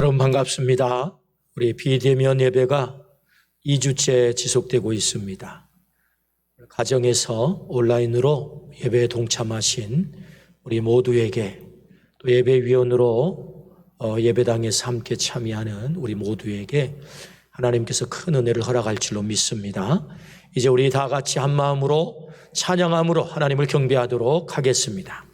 여러분 반갑습니다. 우리 비대면 예배가 2주째 지속되고 있습니다. 가정에서 온라인으로 예배에 동참하신 우리 모두에게 또 예배위원으로 예배당에서 함께 참여하는 우리 모두에게 하나님께서 큰 은혜를 허락할 줄로 믿습니다. 이제 우리 다 같이 한 마음으로 찬양함으로 하나님을 경배하도록 하겠습니다.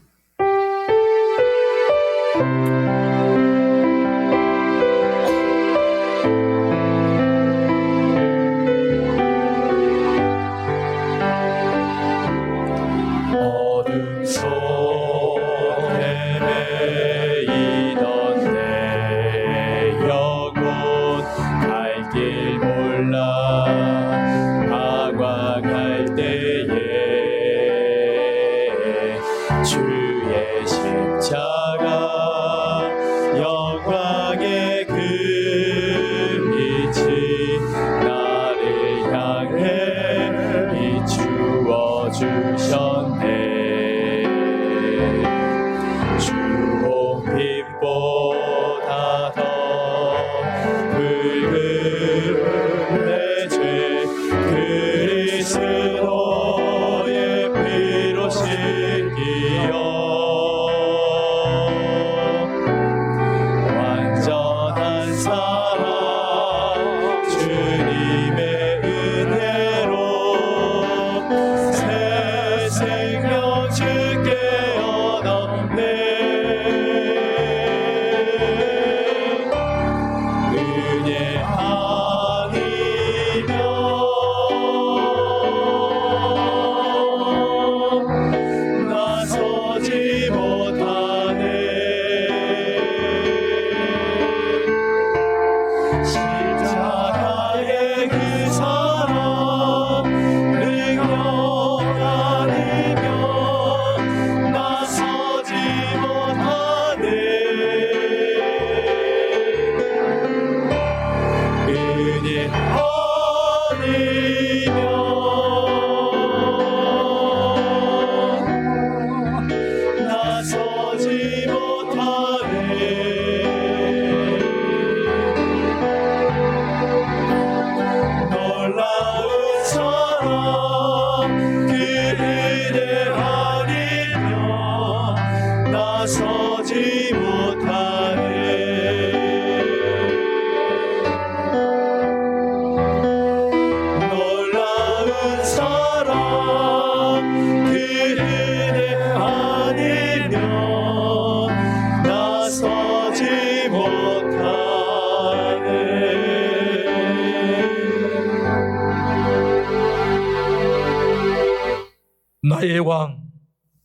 나의 왕,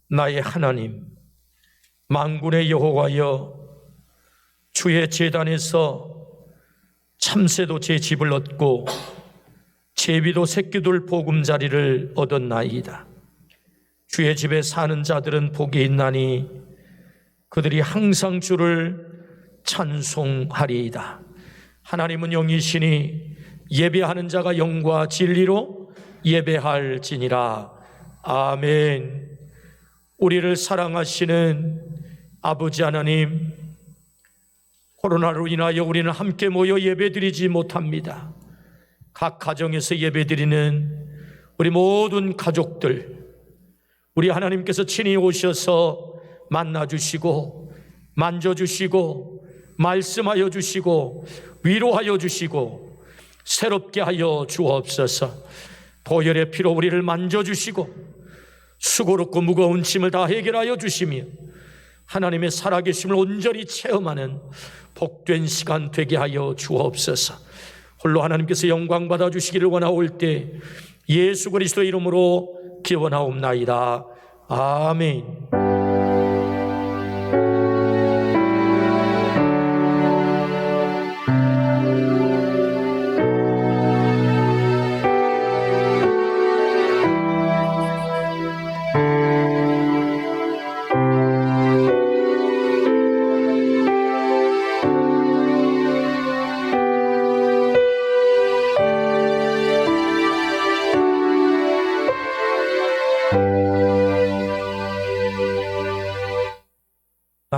나의 하나님, 만군의 여호와여, 주의 제단에서 참새도 제 집을 얻고 제비도 새끼들 보금자리를 얻었나이다. 주의 집에 사는 자들은 복이 있나니 그들이 항상 주를 찬송하리이다. 하나님은 영이시니 예배하는 자가 영과 진리로 예배할지니라. 아멘. 우리를 사랑하시는 아버지 하나님, 코로나로 인하여 우리는 함께 모여 예배드리지 못합니다. 각 가정에서 예배드리는 우리 모든 가족들, 우리 하나님께서 친히 오셔서 만나주시고 만져주시고 말씀하여 주시고 위로하여 주시고 새롭게 하여 주옵소서. 보혈의 피로 우리를 만져주시고 수고롭고 무거운 짐을 다 해결하여 주시며 하나님의 살아계심을 온전히 체험하는 복된 시간 되게 하여 주옵소서. 홀로 하나님께서 영광 받아주시기를 원하올 때 예수 그리스도의 이름으로 기원하옵나이다. 아멘.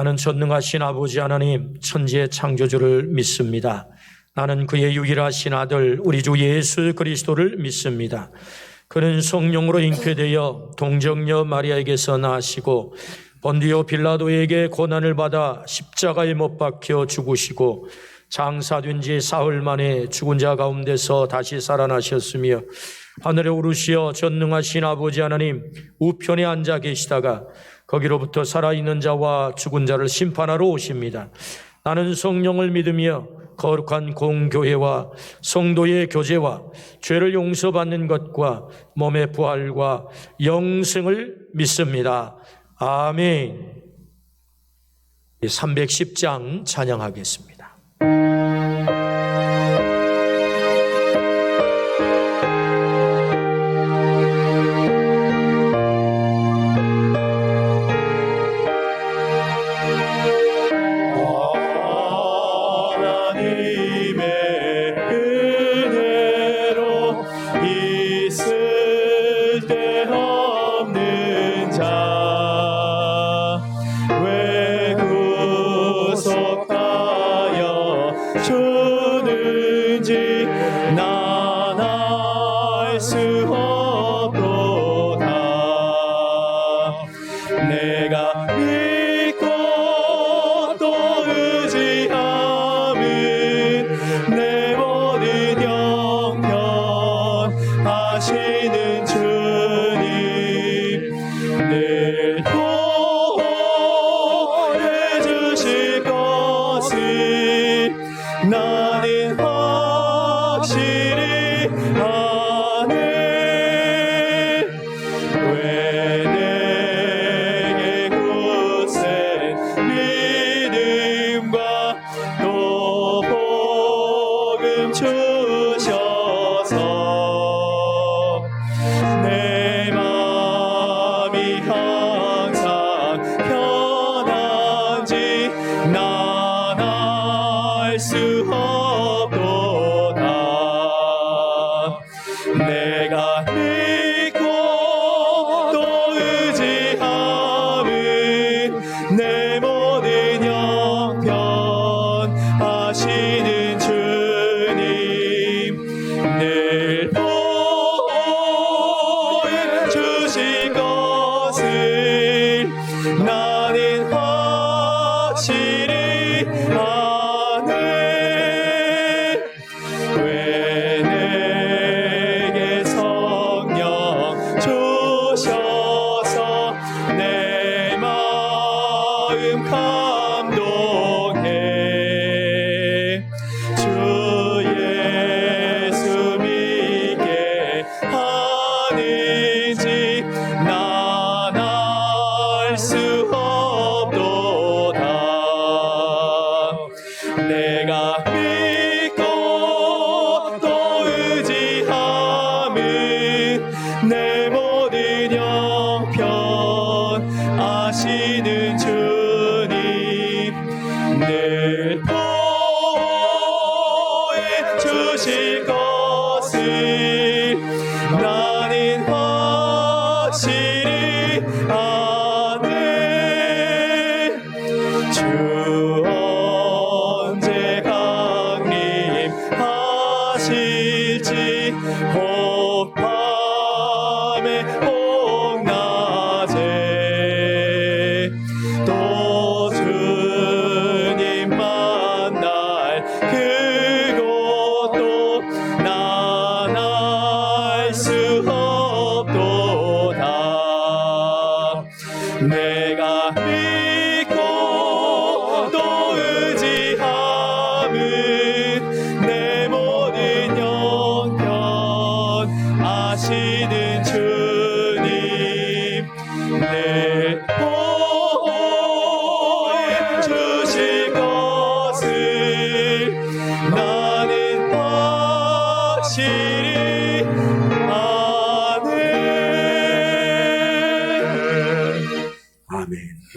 나는 전능하신 아버지 하나님, 천지의 창조주를 믿습니다. 나는 그의 유일하신 아들 우리 주 예수 그리스도를 믿습니다. 그는 성령으로 잉태되어 동정녀 마리아에게서 나시고 본디오 빌라도에게 고난을 받아 십자가에 못 박혀 죽으시고 장사된 지 사흘 만에 죽은 자 가운데서 다시 살아나셨으며 하늘에 오르시어 전능하신 아버지 하나님 우편에 앉아 계시다가 거기로부터 살아있는 자와 죽은 자를 심판하러 오십니다. 나는 성령을 믿으며 거룩한 공교회와 성도의 교제와 죄를 용서받는 것과 몸의 부활과 영생을 믿습니다. 아멘. 310장 찬양하겠습니다.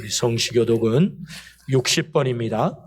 우리 성시교독은 60번입니다.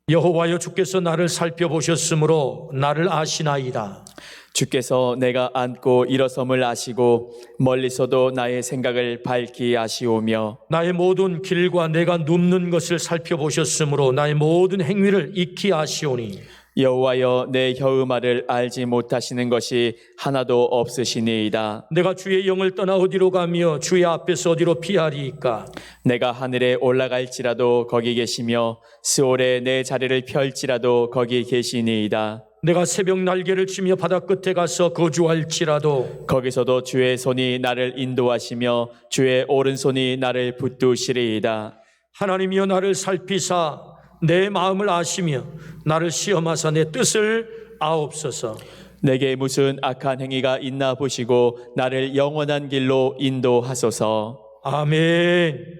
여호와여 주께서 나를 살펴보셨으므로 나를 아시나이다. 주께서 내가 앉고 일어섬을 아시고 멀리서도 나의 생각을 밝히 아시오며 나의 모든 길과 내가 눕는 것을 살펴보셨으므로 나의 모든 행위를 익히 아시오니 여호와여 내 혀의 말을 알지 못하시는 것이 하나도 없으시니이다. 내가 주의 영을 떠나 어디로 가며 주의 앞에서 어디로 피하리이까? 내가 하늘에 올라갈지라도 거기 계시며 스올에 내 자리를 펼지라도 거기 계시니이다. 내가 새벽 날개를 치며 바다 끝에 가서 거주할지라도 거기서도 주의 손이 나를 인도하시며 주의 오른손이 나를 붙드시리이다. 하나님이여 나를 살피사 내 마음을 아시며 나를 시험하사 내 뜻을 아옵소서. 내게 무슨 악한 행위가 있나 보시고 나를 영원한 길로 인도하소서. 아멘.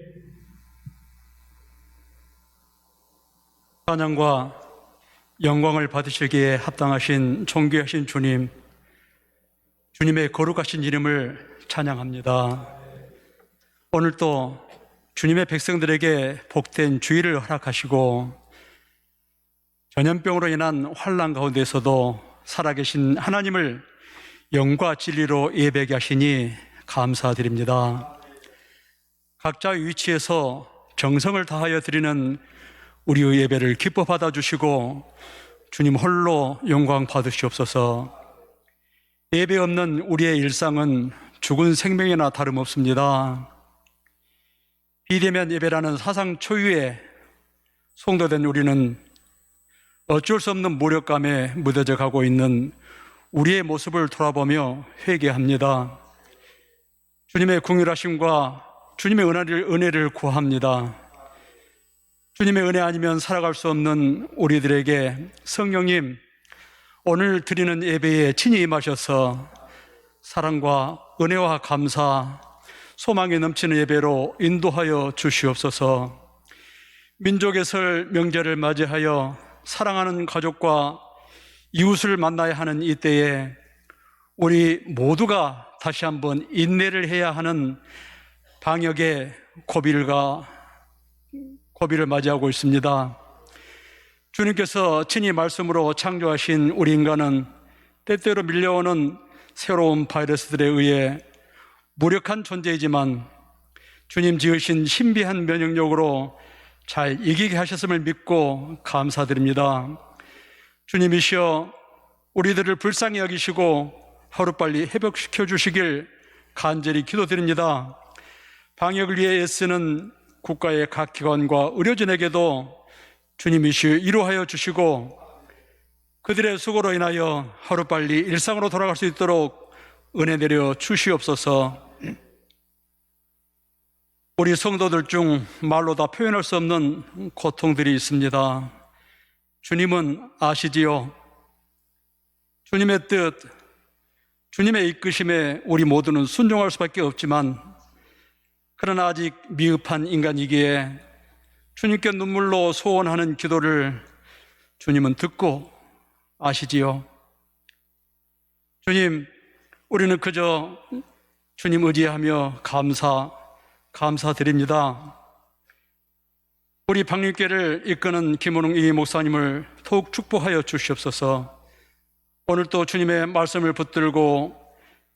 찬양과 영광을 받으시기에 합당하신 존귀하신 주님, 주님의 거룩하신 이름을 찬양합니다. 오늘도 주님의 백성들에게 복된 주의를 허락하시고 전염병으로 인한 환난 가운데서도 살아계신 하나님을 영과 진리로 예배하게 하시니 감사드립니다. 각자의 위치에서 정성을 다하여 드리는 우리의 예배를 기뻐 받아주시고 주님 홀로 영광 받으시옵소서. 예배 없는 우리의 일상은 죽은 생명이나 다름없습니다. 비대면 예배라는 사상 초유의 성도된 우리는 어쩔 수 없는 무력감에 무뎌져 가고 있는 우리의 모습을 돌아보며 회개합니다. 주님의 긍휼하심과 주님의 은혜를 구합니다. 주님의 은혜 아니면 살아갈 수 없는 우리들에게 성령님, 오늘 드리는 예배에 친히 임하셔서 사랑과 은혜와 감사, 소망이 넘치는 예배로 인도하여 주시옵소서. 민족의 설 명절을 맞이하여 사랑하는 가족과 이웃을 만나야 하는 이때에 우리 모두가 다시 한번 인내를 해야 하는 방역의 고비를 맞이하고 있습니다. 주님께서 친히 말씀으로 창조하신 우리 인간은 때때로 밀려오는 새로운 바이러스들에 의해 무력한 존재이지만 주님 지으신 신비한 면역력으로 잘 이기게 하셨음을 믿고 감사드립니다. 주님이시여 우리들을 불쌍히 여기시고 하루빨리 회복시켜 주시길 간절히 기도드립니다. 방역을 위해 애쓰는 국가의 각 기관과 의료진에게도 주님이시여 위로하여 주시고 그들의 수고로 인하여 하루빨리 일상으로 돌아갈 수 있도록 은혜 내려 주시옵소서. 우리 성도들 중 말로 다 표현할 수 없는 고통들이 있습니다. 주님은 아시지요. 주님의 뜻, 주님의 이끄심에 우리 모두는 순종할 수밖에 없지만 그러나 아직 미흡한 인간이기에 주님께 눈물로 소원하는 기도를 주님은 듣고 아시지요. 주님, 우리는 그저 주님 의지하며 감사드립니다. 우리 방림교회를 이끄는 김원웅 이 목사님을 더욱 축복하여 주시옵소서. 오늘 또 주님의 말씀을 붙들고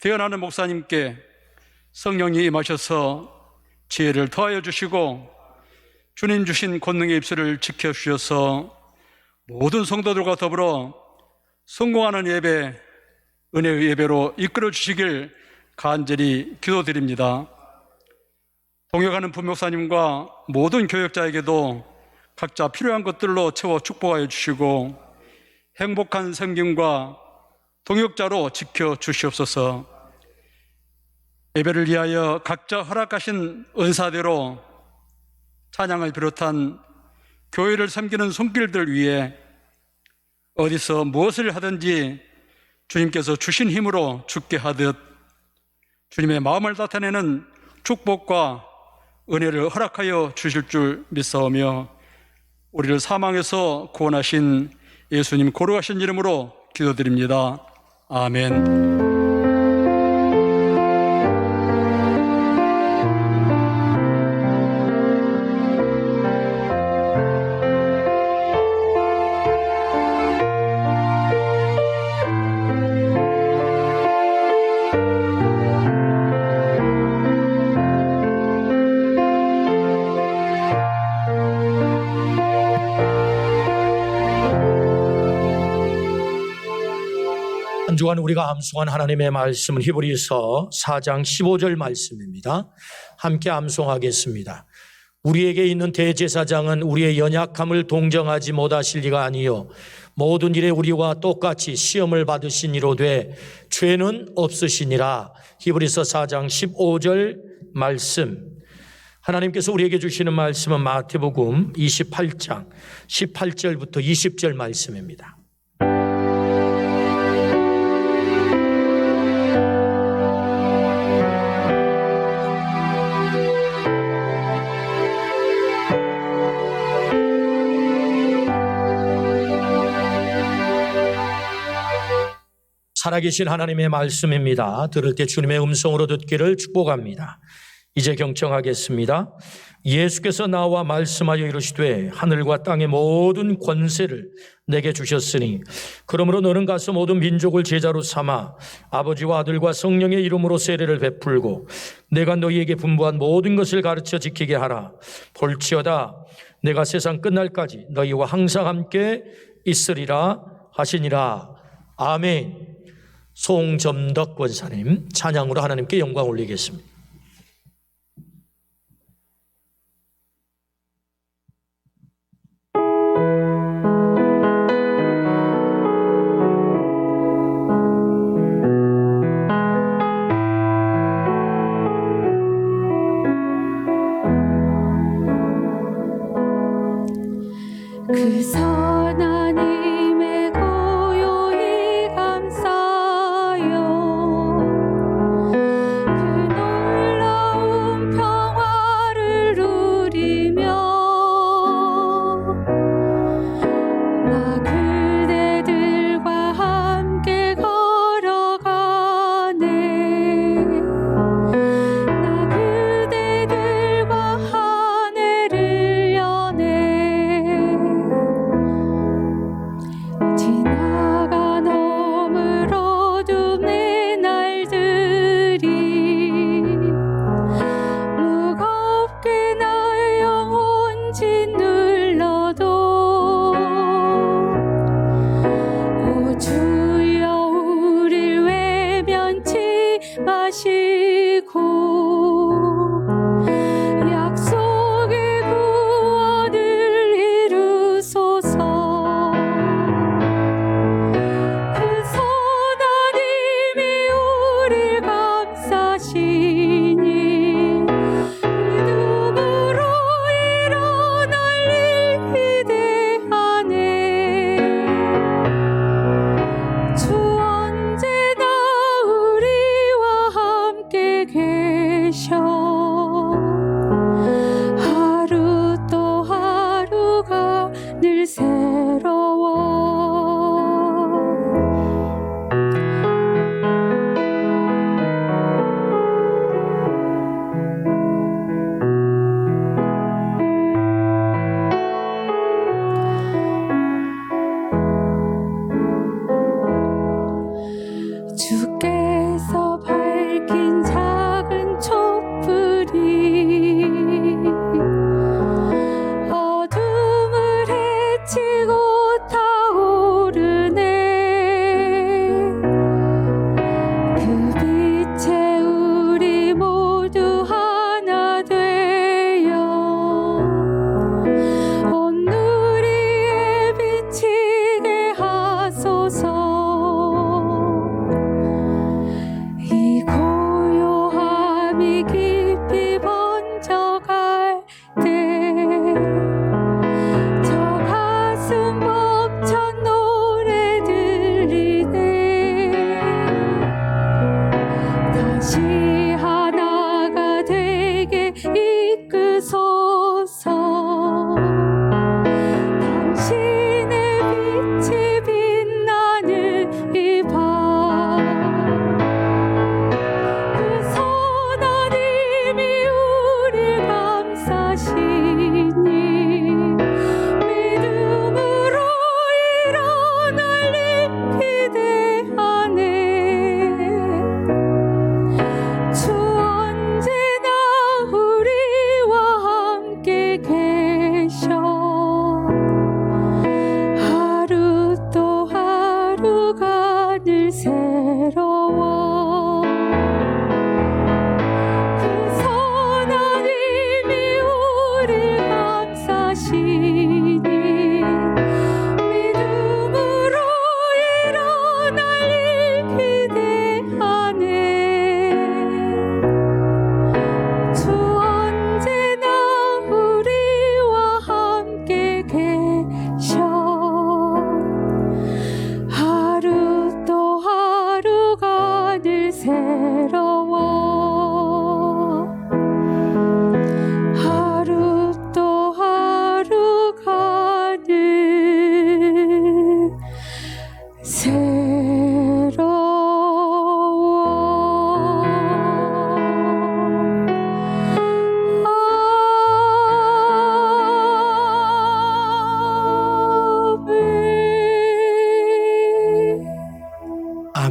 대언하는 목사님께 성령이 임하셔서 지혜를 더하여 주시고 주님 주신 권능의 입술을 지켜주셔서 모든 성도들과 더불어 성공하는 예배, 은혜의 예배로 이끌어 주시길 간절히 기도드립니다. 동역하는 부목사님과 모든 교역자에게도 각자 필요한 것들로 채워 축복하여 주시고 행복한 생김과 동역자로 지켜주시옵소서. 예배를 위하여 각자 허락하신 은사대로 찬양을 비롯한 교회를 섬기는 손길들 위해 어디서 무엇을 하든지 주님께서 주신 힘으로 죽게 하듯 주님의 마음을 나타내는 축복과 은혜를 허락하여 주실 줄 믿사오며 우리를 사망에서 구원하신 예수님 거룩하신 이름으로 기도드립니다. 아멘. 한 주간 우리가 암송한 하나님의 말씀은 히브리서 4장 15절 말씀입니다. 함께 암송하겠습니다. 우리에게 있는 대제사장은 우리의 연약함을 동정하지 못하실 리가 아니요 모든 일에 우리와 똑같이 시험을 받으신 이로되 죄는 없으시니라. 히브리서 4장 15절 말씀. 하나님께서 우리에게 주시는 말씀은 마태복음 28장 18절부터 20절 말씀입니다. 살아계신 하나님의 말씀입니다. 들을 때 주님의 음성으로 듣기를 축복합니다. 이제 경청하겠습니다. 예수께서 나와 말씀하여 이르시되 하늘과 땅의 모든 권세를 내게 주셨으니 그러므로 너는 가서 모든 민족을 제자로 삼아 아버지와 아들과 성령의 이름으로 세례를 베풀고 내가 너희에게 분부한 모든 것을 가르쳐 지키게 하라. 볼지어다 내가 세상 끝날까지 너희와 항상 함께 있으리라 하시니라. 아멘. 송점덕 권사님 찬양으로 하나님께 영광 올리겠습니다. 그 선하님의 고요히 감싸요 그 놀라운 평화를 누리며 나 그대들과 함께 걸어가네 나 그대들과 하늘을 여네 지나가 넘을 어둠의 날들이 무겁게 나 영혼 짓눌러도 오 주여 우릴 외면치 마시고 약속의 구원을 이루소서 그 선하님이 우릴 감싸시니 믿음으로 일어날 일 기대하네 주 언제나 우리와 함께 계셔 하루 또 하루가 늘 새로워 주께서 밝힌 작은 촛불이 어둠을 헤치고 타오르네 그 빛에 우리 모두 하나 되어 온 누리에 비치게 하소서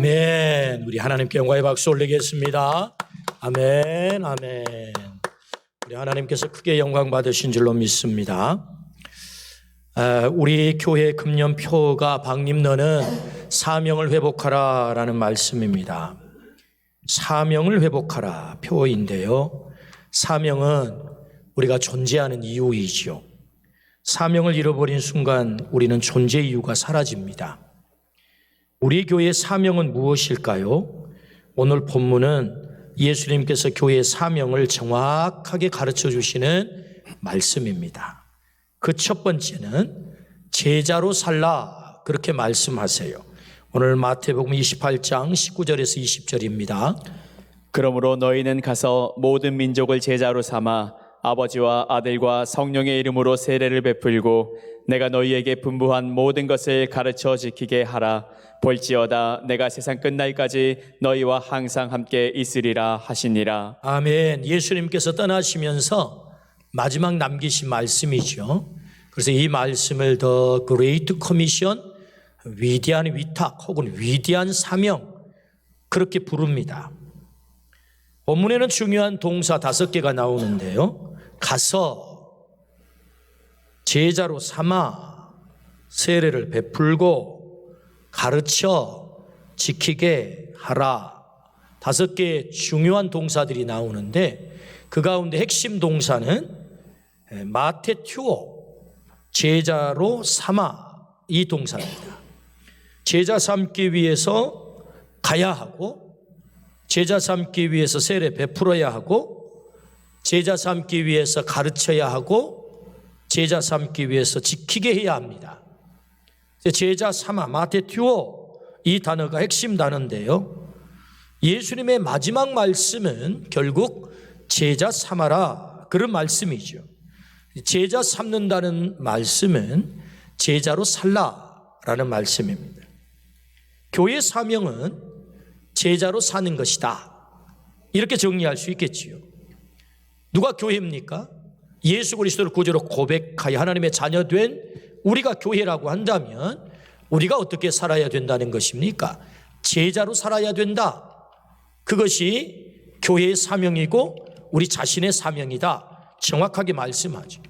아멘. 우리 하나님께 영광의 박수 올리겠습니다. 아멘, 아멘. 우리 하나님께서 크게 영광 받으신 줄로 믿습니다. 우리 교회 금년표가 박님너는 사명을 회복하라 라는 말씀입니다. 사명을 회복하라 표인데요. 사명은 우리가 존재하는 이유이지요. 사명을 잃어버린 순간 우리는 존재 이유가 사라집니다. 우리 교회의 사명은 무엇일까요? 오늘 본문은 예수님께서 교회의 사명을 정확하게 가르쳐 주시는 말씀입니다. 그 첫 번째는 제자로 살라 그렇게 말씀하세요. 오늘 마태복음 28장 19절에서 20절입니다. 그러므로 너희는 가서 모든 민족을 제자로 삼아 아버지와 아들과 성령의 이름으로 세례를 베풀고 내가 너희에게 분부한 모든 것을 가르쳐 지키게 하라. 볼지어다 내가 세상 끝날까지 너희와 항상 함께 있으리라 하시니라. 아멘. 예수님께서 떠나시면서 마지막 남기신 말씀이죠. 그래서 이 말씀을 더 그레이트 커미션, 위대한 위탁 혹은 위대한 사명 그렇게 부릅니다. 본문에는 중요한 동사 5개가 나오는데요. 가서, 제자로 삼아, 세례를 베풀고, 가르쳐, 지키게 하라. 5개의 중요한 동사들이 나오는데 그 가운데 핵심 동사는 마테튜오, 제자로 삼아 이 동사입니다. 제자 삼기 위해서 가야 하고, 제자 삼기 위해서 세례 베풀어야 하고, 제자 삼기 위해서 가르쳐야 하고, 제자 삼기 위해서 지키게 해야 합니다. 제자 삼아, 마테튜오 이 단어가 핵심 단어인데요. 예수님의 마지막 말씀은 결국 제자 삼아라 그런 말씀이죠. 제자 삼는다는 말씀은 제자로 살라라는 말씀입니다. 교회의 사명은 제자로 사는 것이다. 이렇게 정리할 수 있겠지요. 누가 교회입니까? 예수 그리스도를 구주로 고백하여 하나님의 자녀된 우리가 교회라고 한다면 우리가 어떻게 살아야 된다는 것입니까? 제자로 살아야 된다. 그것이 교회의 사명이고 우리 자신의 사명이다. 정확하게 말씀하죠.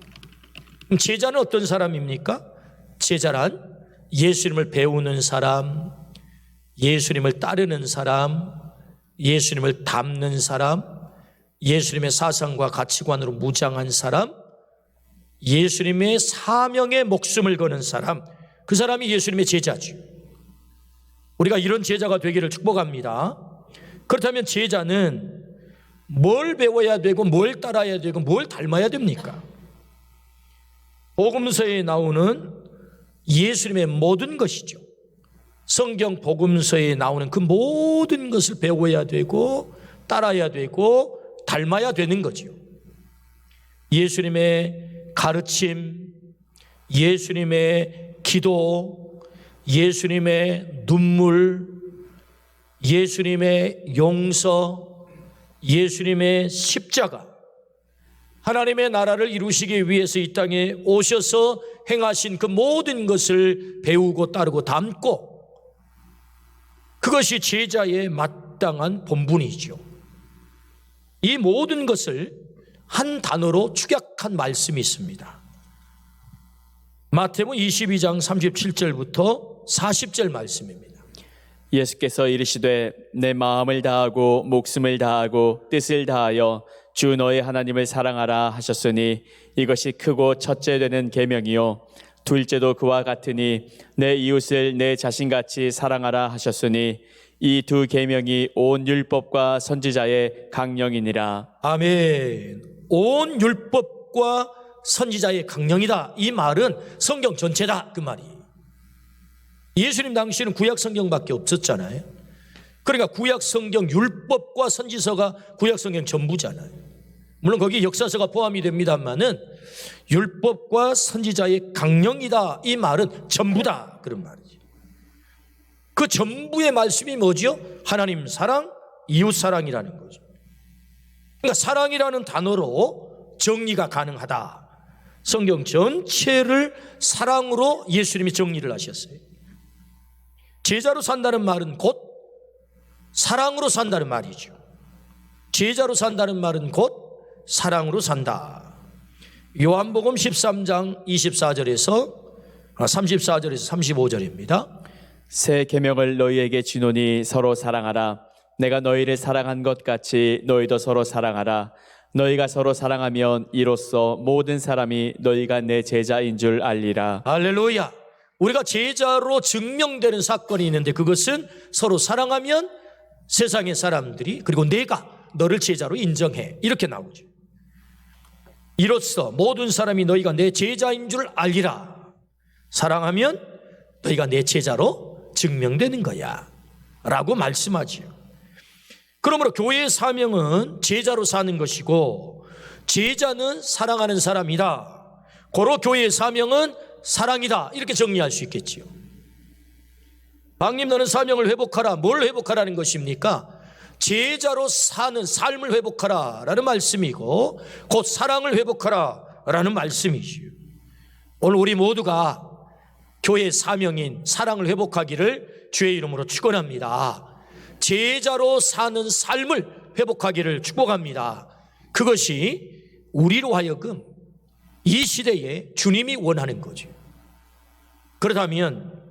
그럼 제자는 어떤 사람입니까? 제자란 예수님을 배우는 사람, 예수님을 따르는 사람, 예수님을 닮는 사람, 예수님의 사상과 가치관으로 무장한 사람, 예수님의 사명에 목숨을 거는 사람, 그 사람이 예수님의 제자죠. 우리가 이런 제자가 되기를 축복합니다. 그렇다면 제자는 뭘 배워야 되고 뭘 따라야 되고 뭘 닮아야 됩니까? 복음서에 나오는 예수님의 모든 것이죠. 성경 복음서에 나오는 그 모든 것을 배워야 되고 따라야 되고 닮아야 되는 거죠. 예수님의 가르침, 예수님의 기도, 예수님의 눈물, 예수님의 용서, 예수님의 십자가, 하나님의 나라를 이루시기 위해서 이 땅에 오셔서 행하신 그 모든 것을 배우고 따르고 담고, 그것이 제자의 마땅한 본분이죠. 이 모든 것을 한 단어로 축약한 말씀이 있습니다. 마태복음 22장 37절부터 40절 말씀입니다. 예수께서 이르시되 내 마음을 다하고 목숨을 다하고 뜻을 다하여 주 너의 하나님을 사랑하라 하셨으니 이것이 크고 첫째 되는 계명이요 둘째도 그와 같으니 내 이웃을 내 자신같이 사랑하라 하셨으니 이 두 계명이 온 율법과 선지자의 강령이니라. 아멘. 온 율법과 선지자의 강령이다. 이 말은 성경 전체다. 그 말이. 예수님 당시에는 구약 성경밖에 없었잖아요. 그러니까 구약 성경 율법과 선지서가 구약 성경 전부잖아요. 물론 거기 역사서가 포함이 됩니다만은 율법과 선지자의 강령이다. 이 말은 전부다. 그런 말이죠. 그 전부의 말씀이 뭐죠? 하나님 사랑, 이웃 사랑이라는 거죠. 그러니까 사랑이라는 단어로 정리가 가능하다. 성경 전체를 사랑으로 예수님이 정리를 하셨어요. 제자로 산다는 말은 곧 사랑으로 산다는 말이죠. 제자로 산다는 말은 곧 사랑으로 산다. 요한복음 13장 24절에서 35절입니다. 새 계명을 너희에게 주노니 서로 사랑하라. 내가 너희를 사랑한 것 같이 너희도 서로 사랑하라. 너희가 서로 사랑하면 이로써 모든 사람이 너희가 내 제자인 줄 알리라. 할렐루야. 우리가 제자로 증명되는 사건이 있는데 그것은 서로 사랑하면 세상의 사람들이 그리고 내가 너를 제자로 인정해. 이렇게 나오죠. 이로써 모든 사람이 너희가 내 제자인 줄 알리라. 사랑하면 너희가 내 제자로 증명되는 거야 라고 말씀하지요. 그러므로 교회의 사명은 제자로 사는 것이고 제자는 사랑하는 사람이다. 고로 교회의 사명은 사랑이다. 이렇게 정리할 수 있겠지요. 방님 너는 사명을 회복하라. 뭘 회복하라는 것입니까? 제자로 사는 삶을 회복하라 라는 말씀이고 곧 사랑을 회복하라 라는 말씀이지요. 오늘 우리 모두가 교회의 사명인 사랑을 회복하기를 주의 이름으로 축원합니다. 제자로 사는 삶을 회복하기를 축복합니다. 그것이 우리로 하여금 이 시대에 주님이 원하는 거죠. 그렇다면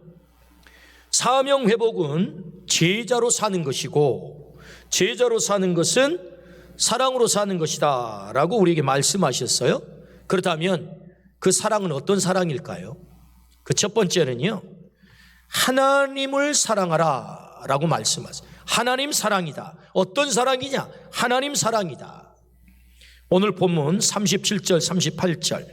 사명 회복은 제자로 사는 것이고 제자로 사는 것은 사랑으로 사는 것이다 라고 우리에게 말씀하셨어요. 그렇다면 그 사랑은 어떤 사랑일까요? 그 첫 번째는요, 하나님을 사랑하라 라고 말씀하세요. 하나님 사랑이다. 어떤 사랑이냐? 하나님 사랑이다. 오늘 본문 37절 38절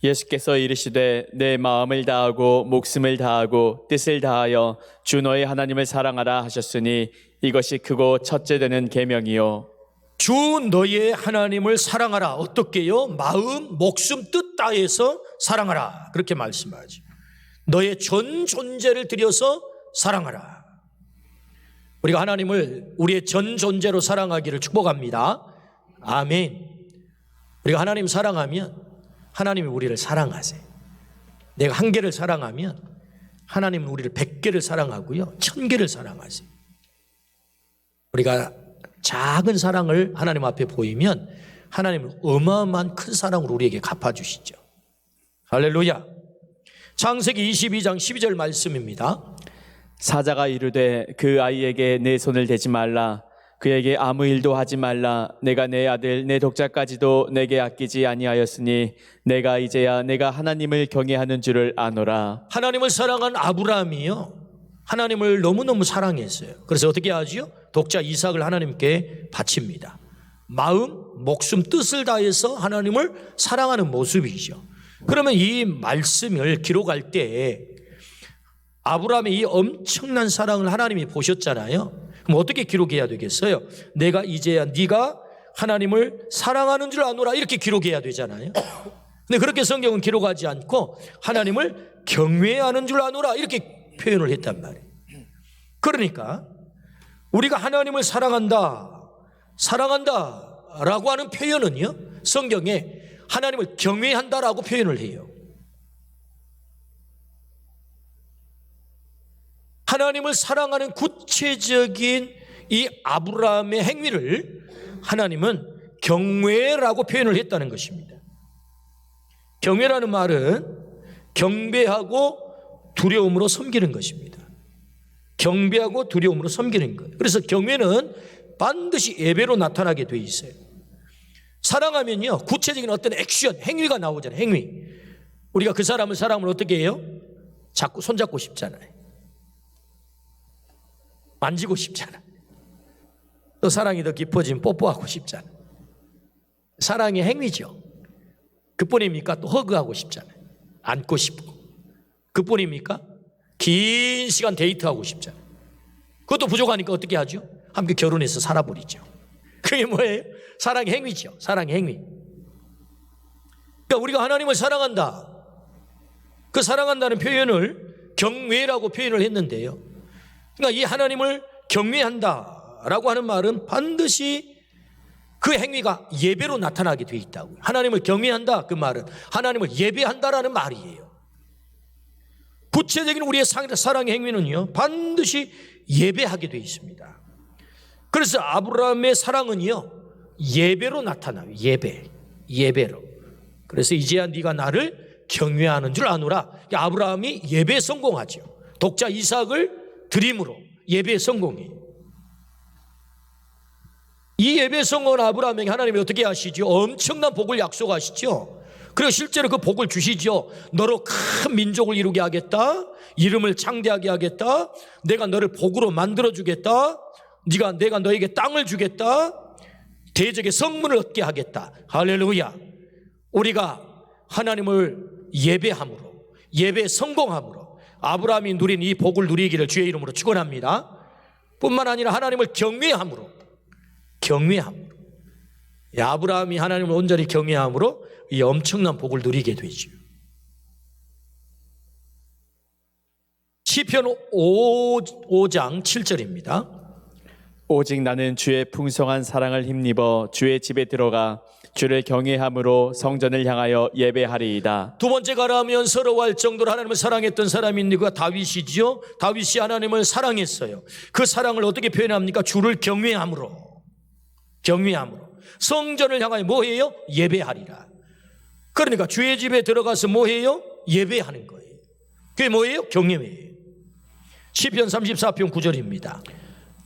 예수께서 이르시되 내 마음을 다하고 목숨을 다하고 뜻을 다하여 주 너의 하나님을 사랑하라 하셨으니 이것이 크고 첫째 되는 계명이요. 주 너의 하나님을 사랑하라. 어떻게요? 마음, 목숨, 뜻 다해서 사랑하라. 그렇게 말씀하죠. 너의 전 존재를 들여서 사랑하라. 우리가 하나님을 우리의 전 존재로 사랑하기를 축복합니다. 아멘. 우리가 하나님 사랑하면 하나님이 우리를 사랑하세요. 내가 한 개를 사랑하면 하나님은 우리를 100개를 사랑하고요, 1000개를 사랑하세요. 우리가 작은 사랑을 하나님 앞에 보이면 하나님은 어마어마한 큰 사랑으로 우리에게 갚아주시죠. 할렐루야. 창세기 22장 12절 말씀입니다. 사자가 이르되 그 아이에게 내 손을 대지 말라. 그에게 아무 일도 하지 말라. 내가 내 아들 내 독자까지도 내게 아끼지 아니하였으니 내가 이제야 내가 하나님을 경외하는 줄을 아노라. 하나님을 사랑한 아브라함이요, 하나님을 너무너무 사랑했어요. 그래서 어떻게 하지요? 독자 이삭을 하나님께 바칩니다. 마음, 목숨, 뜻을 다해서 하나님을 사랑하는 모습이죠. 그러면 이 말씀을 기록할 때 아브라함의 이 엄청난 사랑을 하나님이 보셨잖아요. 그럼 어떻게 기록해야 되겠어요? 내가 이제야 네가 하나님을 사랑하는 줄 아노라 이렇게 기록해야 되잖아요. 근데 그렇게 성경은 기록하지 않고 하나님을 경외하는 줄 아노라 이렇게 표현을 했단 말이에요. 그러니까 우리가 하나님을 사랑한다 라고 하는 표현은요, 성경에 하나님을 경외한다라고 표현을 해요. 하나님을 사랑하는 구체적인 이 아브라함의 행위를 하나님은 경외라고 표현을 했다는 것입니다. 경외라는 말은 경배하고 두려움으로 섬기는 것입니다. 경배하고 두려움으로 섬기는 것. 그래서 경외는 반드시 예배로 나타나게 돼 있어요. 사랑하면요, 구체적인 어떤 액션, 행위가 나오잖아요. 행위. 우리가 그 사람을 사랑하면 어떻게 해요? 자꾸 손잡고 싶잖아요. 만지고 싶잖아. 또 사랑이 더 깊어지면 뽀뽀하고 싶잖아. 사랑의 행위죠. 그뿐입니까? 또 허그하고 싶잖아요. 안고 싶고. 그뿐입니까? 긴 시간 데이트하고 싶잖아요. 그것도 부족하니까 어떻게 하죠? 함께 결혼해서 살아버리죠. 그게 뭐예요? 사랑의 행위죠. 사랑의 행위. 그러니까 우리가 하나님을 사랑한다. 그 사랑한다는 표현을 경외라고 표현을 했는데요. 그러니까 이 하나님을 경외한다라고 하는 말은 반드시 그 행위가 예배로 나타나게 돼 있다고요. 하나님을 경외한다, 그 말은 하나님을 예배한다라는 말이에요. 구체적인 우리의 사랑의 행위는요, 반드시 예배하게 돼 있습니다. 그래서 아브라함의 사랑은요, 예배로 나타나요. 예배로. 그래서 이제야 네가 나를 경외하는 줄 아노라. 아브라함이 예배에 성공하죠. 독자 이삭을 드림으로 예배에 성공해요. 이 예배 성공한 아브라함에게 하나님이 어떻게 하시죠? 엄청난 복을 약속하시죠. 그리고 실제로 그 복을 주시죠. 너로 큰 민족을 이루게 하겠다. 이름을 창대하게 하겠다. 내가 너를 복으로 만들어주겠다. 내가 너에게 땅을 주겠다. 대적의 성문을 얻게 하겠다. 할렐루야. 우리가 하나님을 예배함으로, 예배에 성공함으로 아브라함이 누린 이 복을 누리기를 주의 이름으로 축원합니다. 뿐만 아니라 하나님을 경외함으로, 아브라함이 하나님을 온전히 경외함으로 이 엄청난 복을 누리게 되죠. 시편 5장 7절입니다. 오직 나는 주의 풍성한 사랑을 힘입어 주의 집에 들어가 주를 경외함으로 성전을 향하여 예배하리이다. 두 번째 가라면 서러워할 정도로 하나님을 사랑했던 사람이 있는데 그가 다윗이지요. 다윗이 하나님을 사랑했어요. 그 사랑을 어떻게 표현합니까? 주를 경외함으로. 성전을 향하여 뭐해요? 예배하리라. 그러니까 주의 집에 들어가서 뭐해요? 예배하는 거예요. 그게 뭐예요? 경외예요. 시편 34편 9절입니다.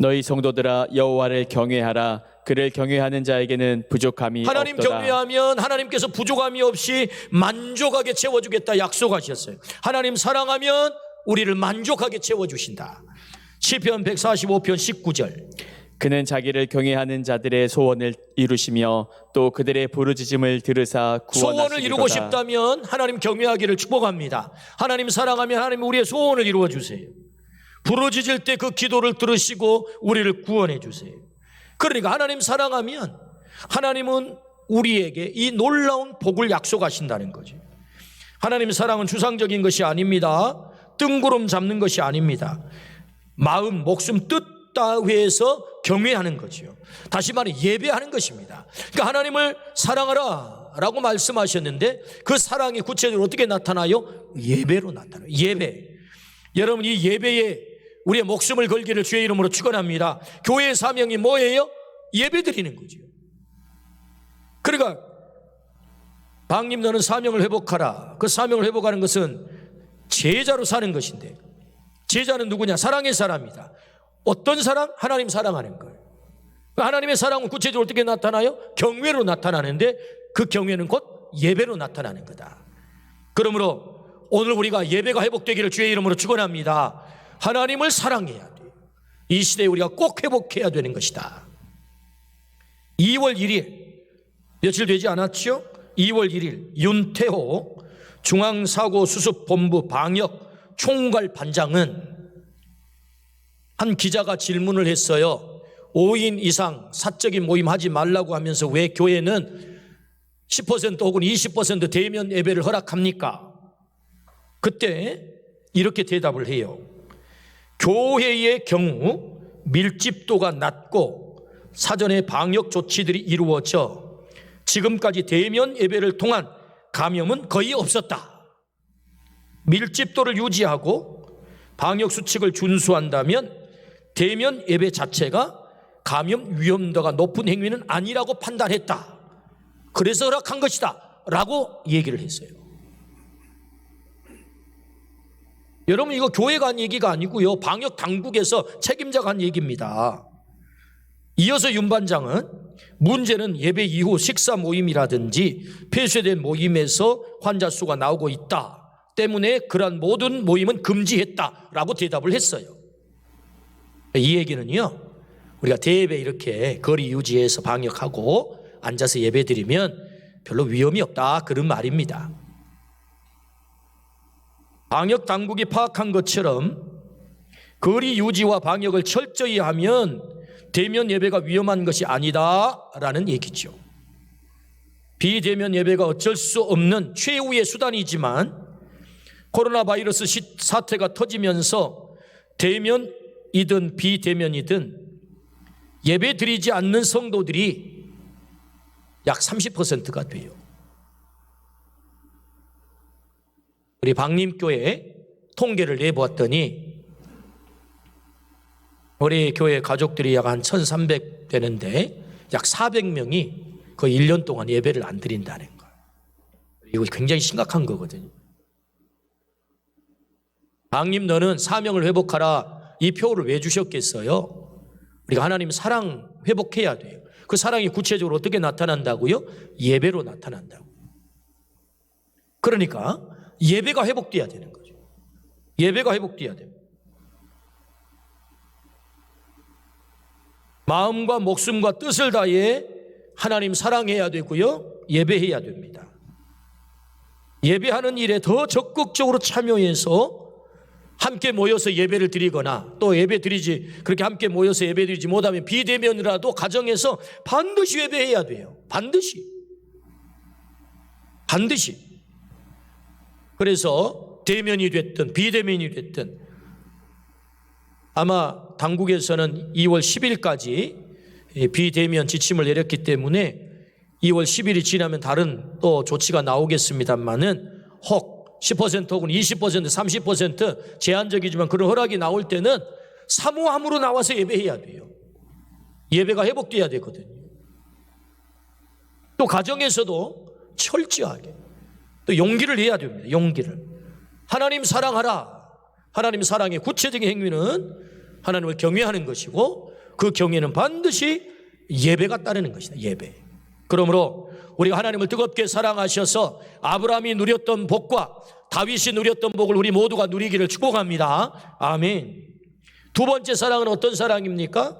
너희 성도들아 여호와를 경외하라. 그를 경외하는 자에게는 부족함이 하나님 없도다. 경외하면 하나님께서 부족함이 없이 만족하게 채워주겠다 약속하셨어요. 하나님 사랑하면 우리를 만족하게 채워주신다. 시편 145편 19절. 그는 자기를 경외하는 자들의 소원을 이루시며 또 그들의 부르짖음을 들으사 구원하시리로다. 소원을 이루고 싶다면 하나님 경외하기를 축복합니다. 하나님 사랑하면 하나님 우리의 소원을 이루어 주세요. 부르짖을 때 그 기도를 들으시고 우리를 구원해 주세요. 그러니까 하나님 사랑하면 하나님은 우리에게 이 놀라운 복을 약속하신다는 거죠. 하나님 사랑은 주상적인 것이 아닙니다. 뜬구름 잡는 것이 아닙니다. 마음, 목숨, 뜻 따위에서 경외하는 거죠. 다시 말해 예배하는 것입니다. 그러니까 하나님을 사랑하라 라고 말씀하셨는데 그 사랑이 구체적으로 어떻게 나타나요? 예배로 나타나요. 예배. 여러분 이 예배에 우리의 목숨을 걸기를 주의 이름으로 축원합니다. 교회의 사명이 뭐예요? 예배 드리는 거죠. 그러니까 방님 너는 사명을 회복하라. 그 사명을 회복하는 것은 제자로 사는 것인데 제자는 누구냐? 사랑의 사람이다. 어떤 사랑? 하나님 사랑하는 거예요. 하나님의 사랑은 구체적으로 어떻게 나타나요? 경외로 나타나는데 그 경외는 곧 예배로 나타나는 거다. 그러므로 오늘 우리가 예배가 회복되기를 주의 이름으로 축원합니다. 하나님을 사랑해야 돼요. 이 시대에 우리가 꼭 회복해야 되는 것이다. 2월 1일 며칠 되지 않았죠? 2월 1일 윤태호 중앙사고수습본부 방역 총괄 반장은 한 기자가 질문을 했어요. 5인 이상 사적인 모임 하지 말라고 하면서 왜 교회는 10% 혹은 20% 대면 예배를 허락합니까? 그때 이렇게 대답을 해요. 교회의 경우 밀집도가 낮고 사전에 방역 조치들이 이루어져 지금까지 대면 예배를 통한 감염은 거의 없었다. 밀집도를 유지하고 방역 수칙을 준수한다면 대면 예배 자체가 감염 위험도가 높은 행위는 아니라고 판단했다. 그래서 허락한 것이다 라고 얘기를 했어요. 여러분 이거 교회가 한 얘기가 아니고요. 방역 당국에서 책임자가 한 얘기입니다. 이어서 윤 반장은 문제는 예배 이후 식사 모임이라든지 폐쇄된 모임에서 환자 수가 나오고 있다 때문에 그러한 모든 모임은 금지했다라고 대답을 했어요. 이 얘기는요, 우리가 대예배 이렇게 거리 유지해서 방역하고 앉아서 예배 드리면 별로 위험이 없다 그런 말입니다. 방역 당국이 파악한 것처럼 거리 유지와 방역을 철저히 하면 대면 예배가 위험한 것이 아니다라는 얘기죠. 비대면 예배가 어쩔 수 없는 최후의 수단이지만 코로나 바이러스 사태가 터지면서 대면이든 비대면이든 예배 드리지 않는 성도들이 약 30%가 돼요. 우리 방림교회 통계를 내보았더니 우리 교회 가족들이 약 한 1,300 되는데 약 400명이 거의 1년 동안 예배를 안 드린다는 거예요. 이거 굉장히 심각한 거거든요. 왕님 너는 사명을 회복하라 이 표를 왜 주셨겠어요? 우리가 하나님 사랑 회복해야 돼요. 그 사랑이 구체적으로 어떻게 나타난다고요? 예배로 나타난다고. 그러니까 예배가 회복돼야 되는 거죠. 예배가 회복돼야 됩니다. 마음과 목숨과 뜻을 다해 하나님 사랑해야 되고요. 예배해야 됩니다. 예배하는 일에 더 적극적으로 참여해서 함께 모여서 예배를 드리거나 또 예배 드리지 그렇게 함께 모여서 예배 드리지 못하면 비대면이라도 가정에서 반드시 예배해야 돼요. 반드시. 그래서 대면이 됐든 비대면이 됐든 아마 당국에서는 2월 10일까지 비대면 지침을 내렸기 때문에 2월 10일이 지나면 다른 또 조치가 나오겠습니다만은 혹 10% 혹은 20% 30% 제한적이지만 그런 허락이 나올 때는 사모함으로 나와서 예배해야 돼요. 예배가 회복돼야 되거든요. 또 가정에서도 철저하게 또 용기를 내야 됩니다. 용기를. 하나님 사랑하라. 하나님 사랑의 구체적인 행위는 하나님을 경외하는 것이고 그 경외는 반드시 예배가 따르는 것이다. 예배. 그러므로 우리가 하나님을 뜨겁게 사랑하셔서 아브라함이 누렸던 복과 다윗이 누렸던 복을 우리 모두가 누리기를 축복합니다. 아멘. 두 번째 사랑은 어떤 사랑입니까?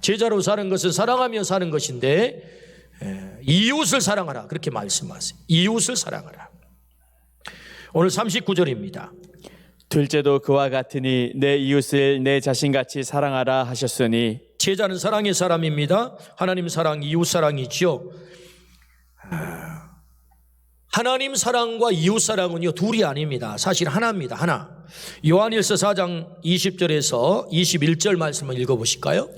제자로 사는 것은 사랑하며 사는 것인데 이웃을 사랑하라 그렇게 말씀하세요. 이웃을 사랑하라. 오늘 39절입니다. 둘째도 그와 같으니 내 이웃을 내 자신같이 사랑하라 하셨으니. 제자는 사랑의 사람입니다. 하나님 사랑, 이웃 사랑이지요. 하나님 사랑과 이웃 사랑은요 둘이 아닙니다. 사실 하나입니다. 하나. 요한일서 4장 20절에서 21절 말씀을 읽어보실까요?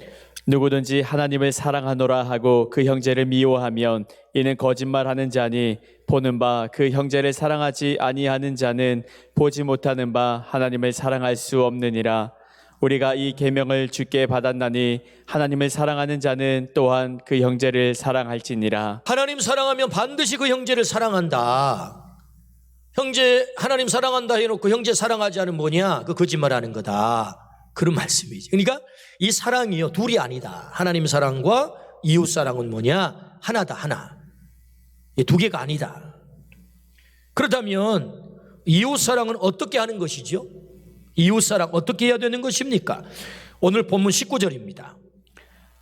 누구든지 하나님을 사랑하노라 하고 그 형제를 미워하면 이는 거짓말하는 자니 보는 바 그 형제를 사랑하지 아니하는 자는 보지 못하는 바 하나님을 사랑할 수 없느니라. 우리가 이 계명을 주께 받았나니 하나님을 사랑하는 자는 또한 그 형제를 사랑할지니라. 하나님 사랑하면 반드시 그 형제를 사랑한다. 형제 하나님 사랑한다 해놓고 형제 사랑하지 않으면 뭐냐? 그 거짓말하는 거다. 그런 말씀이죠. 그러니까 이 사랑이요 둘이 아니다. 하나님 사랑과 이웃 사랑은 뭐냐? 하나다. 하나. 두 개가 아니다. 그렇다면 이웃 사랑은 어떻게 하는 것이죠? 이웃 사랑 어떻게 해야 되는 것입니까? 오늘 본문 19절입니다.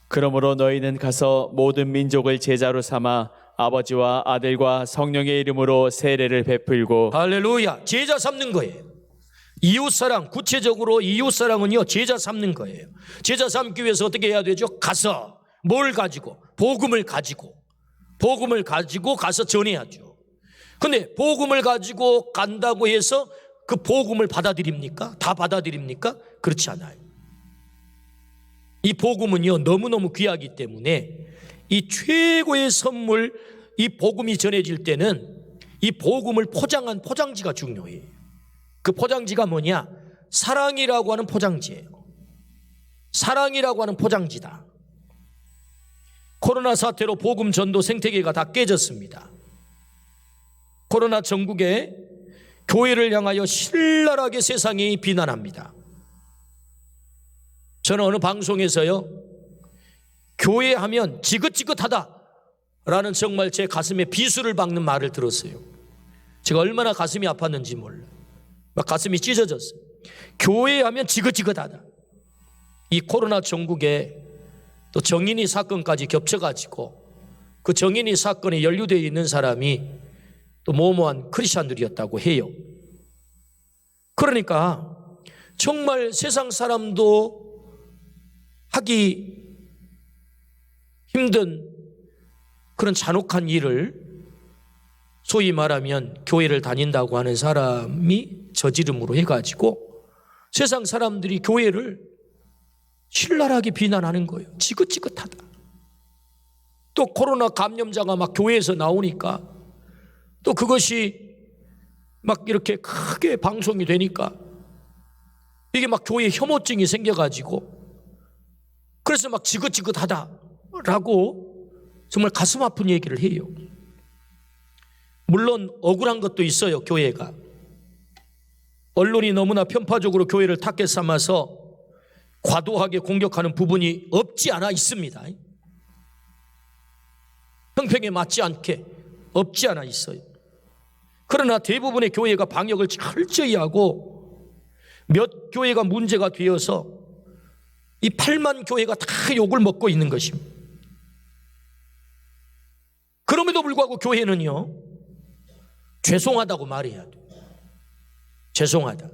그러므로 너희는 가서 모든 민족을 제자로 삼아 아버지와 아들과 성령의 이름으로 세례를 베풀고. 할렐루야. 제자 삼는 거예요. 이웃 사랑, 구체적으로 이웃 사랑은요 제자 삼는 거예요. 제자 삼기 위해서 어떻게 해야 되죠? 가서 뭘 가지고? 복음을 가지고 가서 전해야죠. 근데 복음을 가지고 간다고 해서 그 복음을 받아들입니까? 다 받아들입니까? 그렇지 않아요. 이 복음은요 너무너무 귀하기 때문에 이 최고의 선물, 이 복음이 전해질 때는 이 복음을 포장한 포장지가 중요해요. 그 포장지가 뭐냐? 사랑이라고 하는 포장지예요. 사랑이라고 하는 포장지다. 코로나 사태로 복음 전도 생태계가 다 깨졌습니다. 코로나 전국에 교회를 향하여 신랄하게 세상이 비난합니다. 저는 어느 방송에서요 교회 하면 지긋지긋하다라는 정말 제 가슴에 비수를 박는 말을 들었어요. 제가 얼마나 가슴이 아팠는지 몰라요. 막 가슴이 찢어졌어요. 교회 하면 지긋지긋하다. 이 코로나 전국에 또 정인이 사건까지 겹쳐가지고 그 정인이 사건에 연루되어 있는 사람이 또 모모한 크리스찬들이었다고 해요. 그러니까 정말 세상 사람도 하기 힘든 그런 잔혹한 일을 소위 말하면 교회를 다닌다고 하는 사람이 저지름으로 해가지고 세상 사람들이 교회를 신랄하게 비난하는 거예요. 지긋지긋하다. 또 코로나 감염자가 막 교회에서 나오니까 또 그것이 막 이렇게 크게 방송이 되니까 이게 막 교회 혐오증이 생겨가지고 그래서 막 지긋지긋하다라고 정말 가슴 아픈 얘기를 해요. 물론 억울한 것도 있어요. 교회가 언론이 너무나 편파적으로 교회를 탁게 삼아서 과도하게 공격하는 부분이 없지 않아 있습니다. 형평에 맞지 않게 없지 않아 있어요. 그러나 대부분의 교회가 방역을 철저히 하고 몇 교회가 문제가 되어서 이 8만 교회가 다 욕을 먹고 있는 것입니다. 그럼에도 불구하고 교회는요, 죄송하다고 말해야 돼요. 죄송하다.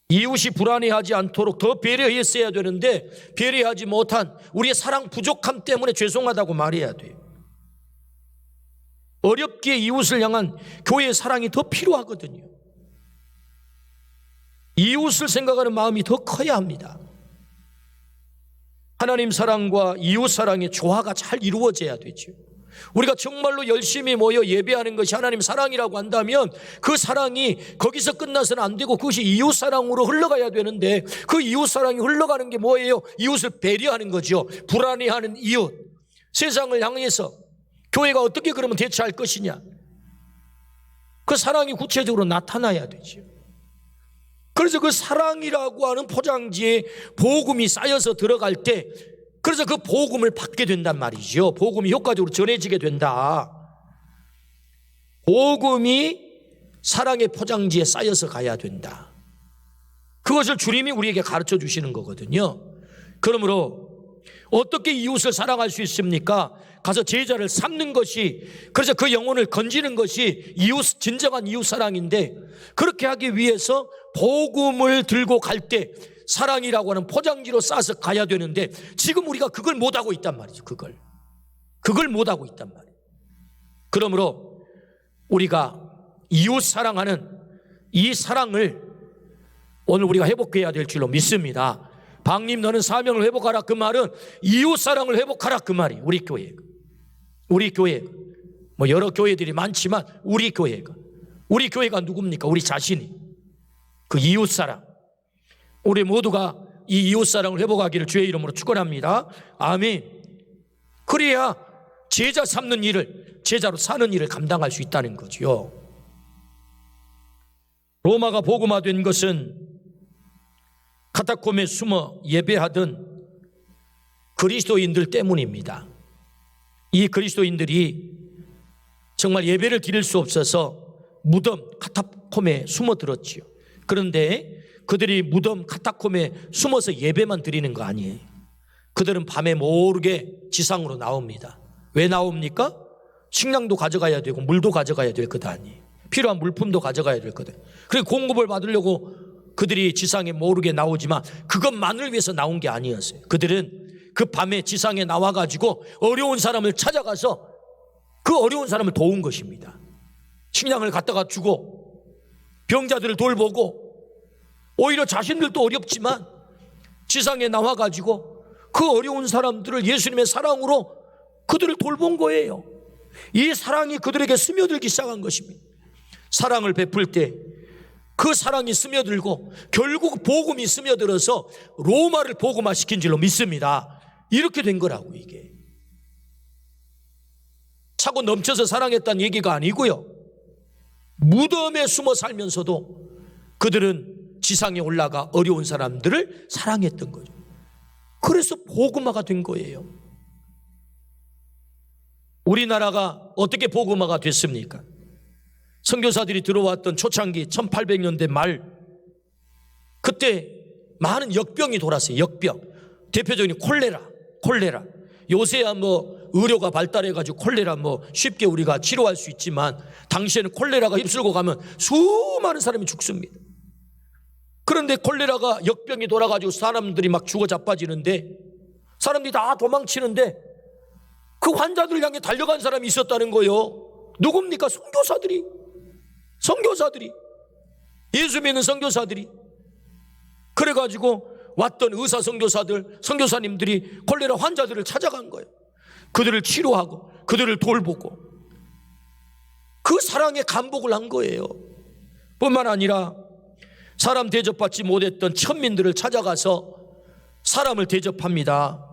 이웃이 불안해하지 않도록 더 배려했어야 되는데 배려하지 못한 우리의 사랑 부족함 때문에 죄송하다고 말해야 돼요. 어렵게 이웃을 향한 교회의 사랑이 더 필요하거든요. 이웃을 생각하는 마음이 더 커야 합니다. 하나님 사랑과 이웃 사랑의 조화가 잘 이루어져야 되죠. 우리가 정말로 열심히 모여 예배하는 것이 하나님 사랑이라고 한다면 그 사랑이 거기서 끝나서는 안 되고 그것이 이웃 사랑으로 흘러가야 되는데 그 이웃 사랑이 흘러가는 게 뭐예요? 이웃을 배려하는 거죠. 불안해하는 이웃. 세상을 향해서 교회가 어떻게 그러면 대처할 것이냐? 그 사랑이 구체적으로 나타나야 되죠. 그래서 그 사랑이라고 하는 포장지에 복음이 쌓여서 들어갈 때 그래서 그 복음을 받게 된단 말이죠. 복음이 효과적으로 전해지게 된다. 복음이 사랑의 포장지에 쌓여서 가야 된다. 그것을 주님이 우리에게 가르쳐 주시는 거거든요. 그러므로 어떻게 이웃을 사랑할 수 있습니까? 가서 제자를 삼는 것이, 그래서 그 영혼을 건지는 것이 이웃, 진정한 이웃 사랑인데, 그렇게 하기 위해서 복음을 들고 갈 때 사랑이라고 하는 포장지로 싸서 가야 되는데 지금 우리가 그걸 못하고 있단 말이죠. 그걸 못하고 있단 말이에요. 그러므로 우리가 이웃 사랑하는 이 사랑을 오늘 우리가 회복해야 될 줄로 믿습니다. 박님 너는 사명을 회복하라, 그 말은 이웃 사랑을 회복하라, 그 말이 우리 교회 뭐 여러 교회들이 많지만 우리 교회가 누굽니까? 우리 자신이 그 이웃 사랑, 우리 모두가 이 이웃 사랑을 회복하기를 주의 이름으로 축원합니다. 아멘. 그래야 제자 삼는 일을, 제자로 사는 일을 감당할 수 있다는 거죠. 로마가 복음화된 것은 카타콤에 숨어 예배하던 그리스도인들 때문입니다. 이 그리스도인들이 정말 예배를 드릴 수 없어서 무덤 카타콤에 숨어들었지요. 그런데 그들이 무덤 카타콤에 숨어서 예배만 드리는 거 아니에요. 그들은 밤에 모르게 지상으로 나옵니다. 왜 나옵니까? 식량도 가져가야 되고 물도 가져가야 될 것 아니에요. 필요한 물품도 가져가야 될 거다. 그리고 공급을 받으려고 그들이 지상에 모르게 나오지만 그것만을 위해서 나온 게 아니었어요. 그들은 그 밤에 지상에 나와가지고 어려운 사람을 찾아가서 그 어려운 사람을 도운 것입니다. 식량을 갖다가 주고 병자들을 돌보고 오히려 자신들도 어렵지만 지상에 나와가지고 그 어려운 사람들을 예수님의 사랑으로 그들을 돌본 거예요. 이 사랑이 그들에게 스며들기 시작한 것입니다. 사랑을 베풀 때 그 사랑이 스며들고 결국 복음이 스며들어서 로마를 복음화시킨 줄로 믿습니다. 이렇게 된 거라고. 이게 차고 넘쳐서 사랑했다는 얘기가 아니고요, 무덤에 숨어 살면서도 그들은 지상에 올라가 어려운 사람들을 사랑했던 거죠. 그래서 복음화가 된 거예요. 우리나라가 어떻게 복음화가 됐습니까? 선교사들이 들어왔던 초창기 1800년대 말, 그때 많은 역병이 돌았어요. 역병. 대표적인 콜레라. 요새야 뭐 의료가 발달해가지고 콜레라 뭐 쉽게 우리가 치료할 수 있지만 당시에는 콜레라가 휩쓸고 가면 수많은 사람이 죽습니다. 그런데 콜레라가 역병이 돌아가지고 사람들이 막 죽어 자빠지는데 사람들이 다 도망치는데 그 환자들 향해 달려간 사람이 있었다는 거예요. 누굽니까? 선교사들이 예수 믿는 선교사들이. 그래가지고 왔던 의사 선교사들, 선교사님들이 콜레라 환자들을 찾아간 거예요. 그들을 치료하고 그들을 돌보고 그 사랑의 감복을 한 거예요. 뿐만 아니라 사람 대접받지 못했던 천민들을 찾아가서 사람을 대접합니다.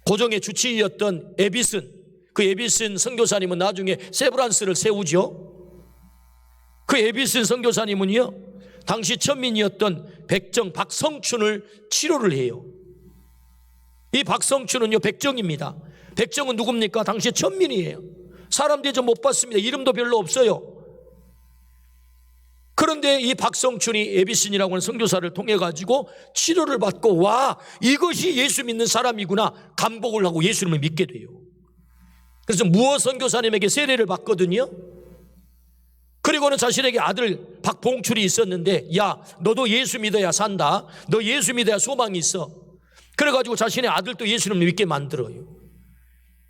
고종의 주치의였던 에비슨, 그 에비슨 선교사님은 나중에 세브란스를 세우죠. 그 에비슨 선교사님은요, 당시 천민이었던 백정 박성춘을 치료를 해요. 이 박성춘은요, 백정입니다. 백정은 누굽니까? 당시 천민이에요. 사람 대접 못 받습니다. 이름도 별로 없어요. 그런데 이 박성춘이 에비슨이라고 하는 선교사를 통해 가지고 치료를 받고, 와, 이것이 예수 믿는 사람이구나, 감복을 하고 예수님을 믿게 돼요. 그래서 무어 선교사님에게 세례를 받거든요. 그리고는 자신에게 아들 박봉출이 있었는데, 야, 너도 예수 믿어야 산다, 너 예수 믿어야 소망이 있어. 그래가지고 자신의 아들도 예수님을 믿게 만들어요.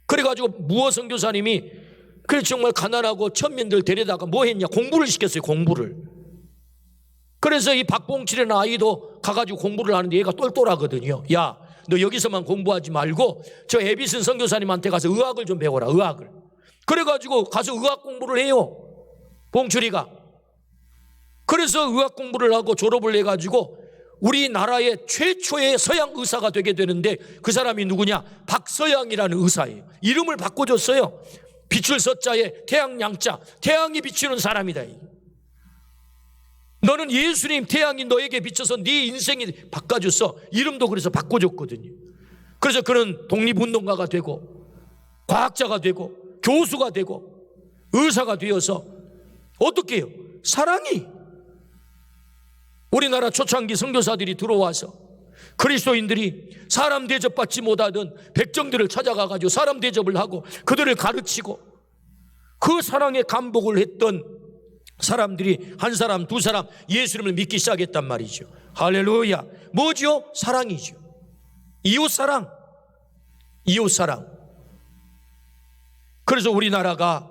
그래가지고 무어 선교사님이 그래 정말 가난하고 천민들 데려다가 뭐 했냐, 공부를 시켰어요. 공부를. 그래서 이 박봉칠이라는 아이도 가가지고 공부를 하는데 얘가 똘똘하거든요. 야, 너 여기서만 공부하지 말고 저 에비슨 선교사님한테 가서 의학을 좀 배워라, 의학을. 그래가지고 가서 의학 공부를 해요, 봉출이가. 그래서 의학 공부를 하고 졸업을 해가지고 우리나라의 최초의 서양 의사가 되게 되는데, 그 사람이 누구냐? 박서양이라는 의사예요. 이름을 바꿔줬어요. 빛을 서자에 태양 양자, 태양이 비추는 사람이다. 너는 예수님 태양이 너에게 비춰서 네 인생이 바꿔줬어. 이름도 그래서 바꿔줬거든요. 그래서 그는 독립운동가가 되고 과학자가 되고 교수가 되고 의사가 되어서 어떻게 해요? 사랑이, 우리나라 초창기 선교사들이 들어와서 그리스도인들이 사람 대접받지 못하던 백정들을 찾아가가지고 사람 대접을 하고 그들을 가르치고 그 사랑에 감복을 했던 사람들이 한 사람 두 사람 예수님을 믿기 시작했단 말이죠. 할렐루야. 뭐죠? 사랑이죠. 이웃사랑, 이웃사랑. 그래서 우리나라가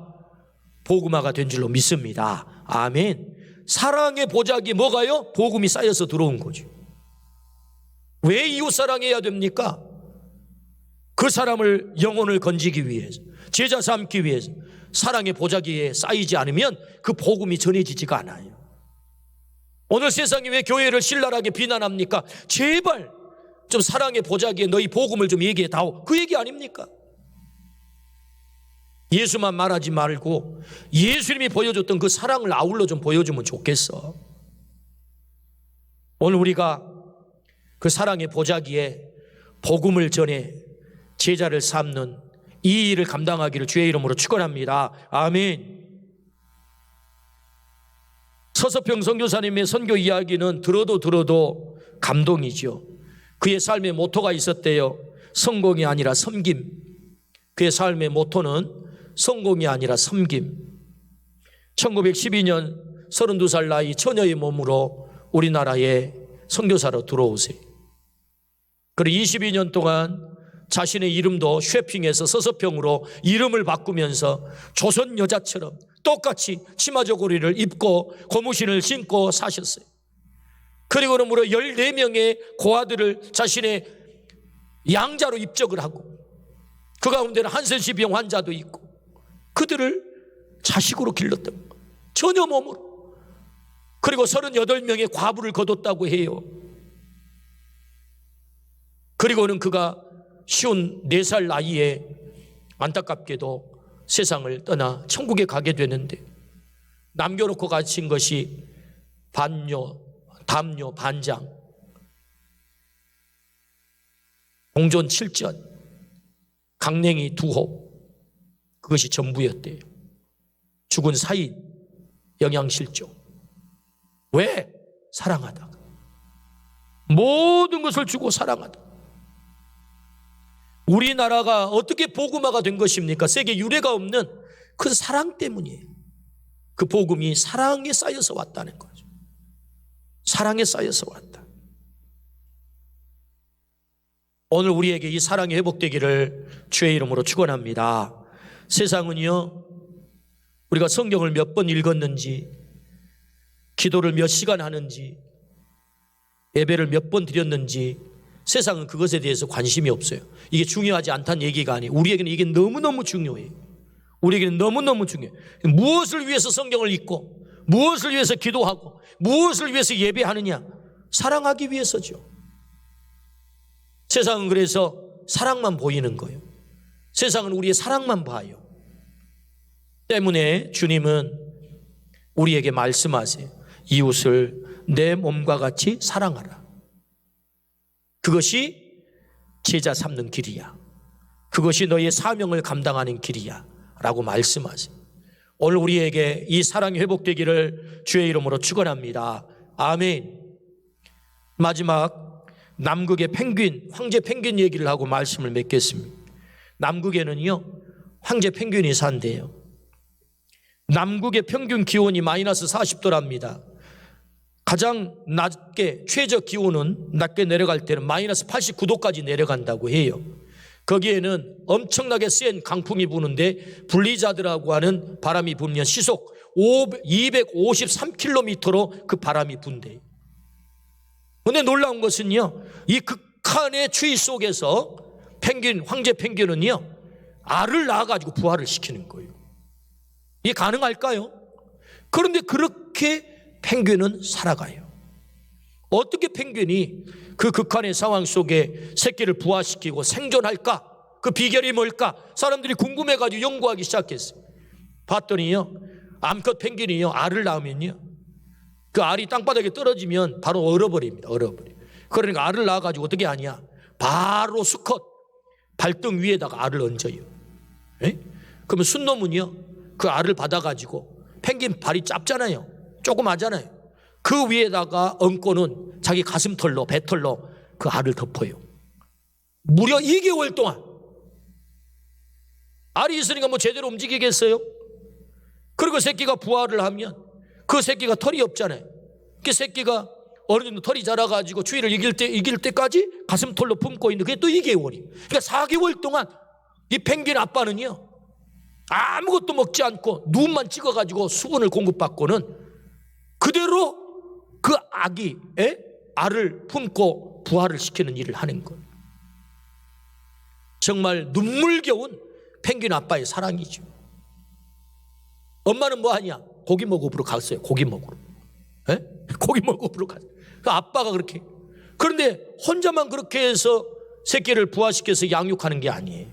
복음화가 된 줄로 믿습니다. 아멘. 사랑의 보자기 뭐가요? 복음이 쌓여서 들어온 거죠. 왜 이웃사랑해야 됩니까? 그 사람을, 영혼을 건지기 위해서, 제자 삼기 위해서. 사랑의 보자기에 쌓이지 않으면 그 복음이 전해지지가 않아요. 오늘 세상이 왜 교회를 신랄하게 비난합니까? 제발 좀 사랑의 보자기에 너희 복음을 좀 얘기해 다오, 그 얘기 아닙니까? 예수만 말하지 말고 예수님이 보여줬던 그 사랑을 아울러 좀 보여주면 좋겠어. 오늘 우리가 그 사랑의 보자기에 복음을 전해 제자를 삼는 이 일을 감당하기를 주의 이름으로 축원합니다. 아멘. 서서평 선교사님의 선교 이야기는 들어도 감동이죠. 그의 삶의 모토가 있었대요. 성공이 아니라 섬김. 그의 삶의 모토는 성공이 아니라 섬김. 1912년 32살 나이 처녀의 몸으로 우리나라에 선교사로 들어오세요. 그리고 22년 동안 자신의 이름도 쉐핑에서 서서평으로 이름을 바꾸면서 조선 여자처럼 똑같이 치마 저고리를 입고 고무신을 신고 사셨어요. 그리고는 무려 14명의 고아들을 자신의 양자로 입적을 하고 그 가운데는 한센시병 환자도 있고 그들을 자식으로 길렀던 거예요. 전혀 몸으로. 그리고 38명의 과부를 거뒀다고 해요. 그리고는 그가 54살 나이에 안타깝게도 세상을 떠나 천국에 가게 되는데, 남겨놓고 가신 것이 반뇨, 담뇨, 반장, 공존 7전, 강냉이 2호, 그것이 전부였대요. 죽은 사인, 영양실조. 왜? 사랑하다. 모든 것을 주고 사랑하다. 우리나라가 어떻게 복음화가 된 것입니까? 세계 유례가 없는 그 사랑 때문이에요. 그 복음이 사랑에 쌓여서 왔다는 거죠. 사랑에 쌓여서 왔다. 오늘 우리에게 이 사랑이 회복되기를 주의 이름으로 축원합니다. 세상은요, 우리가 성경을 몇 번 읽었는지, 기도를 몇 시간 하는지, 예배를 몇 번 드렸는지, 세상은 그것에 대해서 관심이 없어요. 이게 중요하지 않다는 얘기가 아니에요. 우리에게는 이게 너무너무 중요해요. 우리에게는 너무너무 중요해요. 무엇을 위해서 성경을 읽고, 무엇을 위해서 기도하고, 무엇을 위해서 예배하느냐? 사랑하기 위해서죠. 세상은 그래서 사랑만 보이는 거예요. 세상은 우리의 사랑만 봐요. 때문에 주님은 우리에게 말씀하세요. 이웃을 내 몸과 같이 사랑하라. 그것이 제자 삼는 길이야. 그것이 너의 사명을 감당하는 길이야 라고 말씀하세요. 오늘 우리에게 이 사랑이 회복되기를 주의 이름으로 축원합니다. 아멘. 마지막 남극의 펭귄, 황제 펭귄 얘기를 하고 말씀을 맺겠습니다. 남극에는요 황제 펭귄이 산대요. 남극의 평균 기온이 마이너스 40도랍니다. 가장 낮게 최저 기온은 낮게 내려갈 때는 마이너스 89도까지 내려간다고 해요. 거기에는 엄청나게 센 강풍이 부는데 블리자드라고 하는 바람이 불면 시속 253km로 그 바람이 분대요. 그런데 놀라운 것은요, 이 극한의 추위 속에서 펭귄, 황제 펭귄은요 알을 낳아가지고 부화를 시키는 거예요. 이게 가능할까요? 그런데 그렇게 펭귄은 살아가요. 어떻게 펭귄이 그 극한의 상황 속에 새끼를 부화시키고 생존할까? 그 비결이 뭘까? 사람들이 궁금해가지고 연구하기 시작했어요. 봤더니요, 암컷 펭귄이요 알을 낳으면요 그 알이 땅바닥에 떨어지면 바로 얼어버립니다. 얼어버려. 그러니까 알을 낳아가지고 어떻게 하냐? 바로 수컷 발등 위에다가 알을 얹어요. 에? 그러면 순놈은요 그 알을 받아가지고 펭귄 발이 짧잖아요. 조그마잖아요. 그 위에다가 얹고는 자기 가슴털로 배털로 그 알을 덮어요. 무려 2개월 동안. 알이 있으니까 뭐 제대로 움직이겠어요? 그리고 새끼가 부화를 하면 그 새끼가 털이 없잖아요. 그 새끼가 어느 정도 털이 자라가지고 추위를 이길 때까지 가슴털로 품고 있는 그게 또 2개월이에요. 그러니까 4개월 동안 이 펭귄 아빠는요 아무것도 먹지 않고 눈만 찍어가지고 수분을 공급받고는 그대로 그 아기의 알을 품고 부화를 시키는 일을 하는 거예요. 정말 눈물겨운 펭귄 아빠의 사랑이죠. 엄마는 뭐 하냐? 고기 먹으러 갔어요. 고기 먹으러. 고기 먹으러 갔어요. 그 아빠가 그렇게. 그런데 혼자만 그렇게 해서 새끼를 부화시켜서 양육하는 게 아니에요.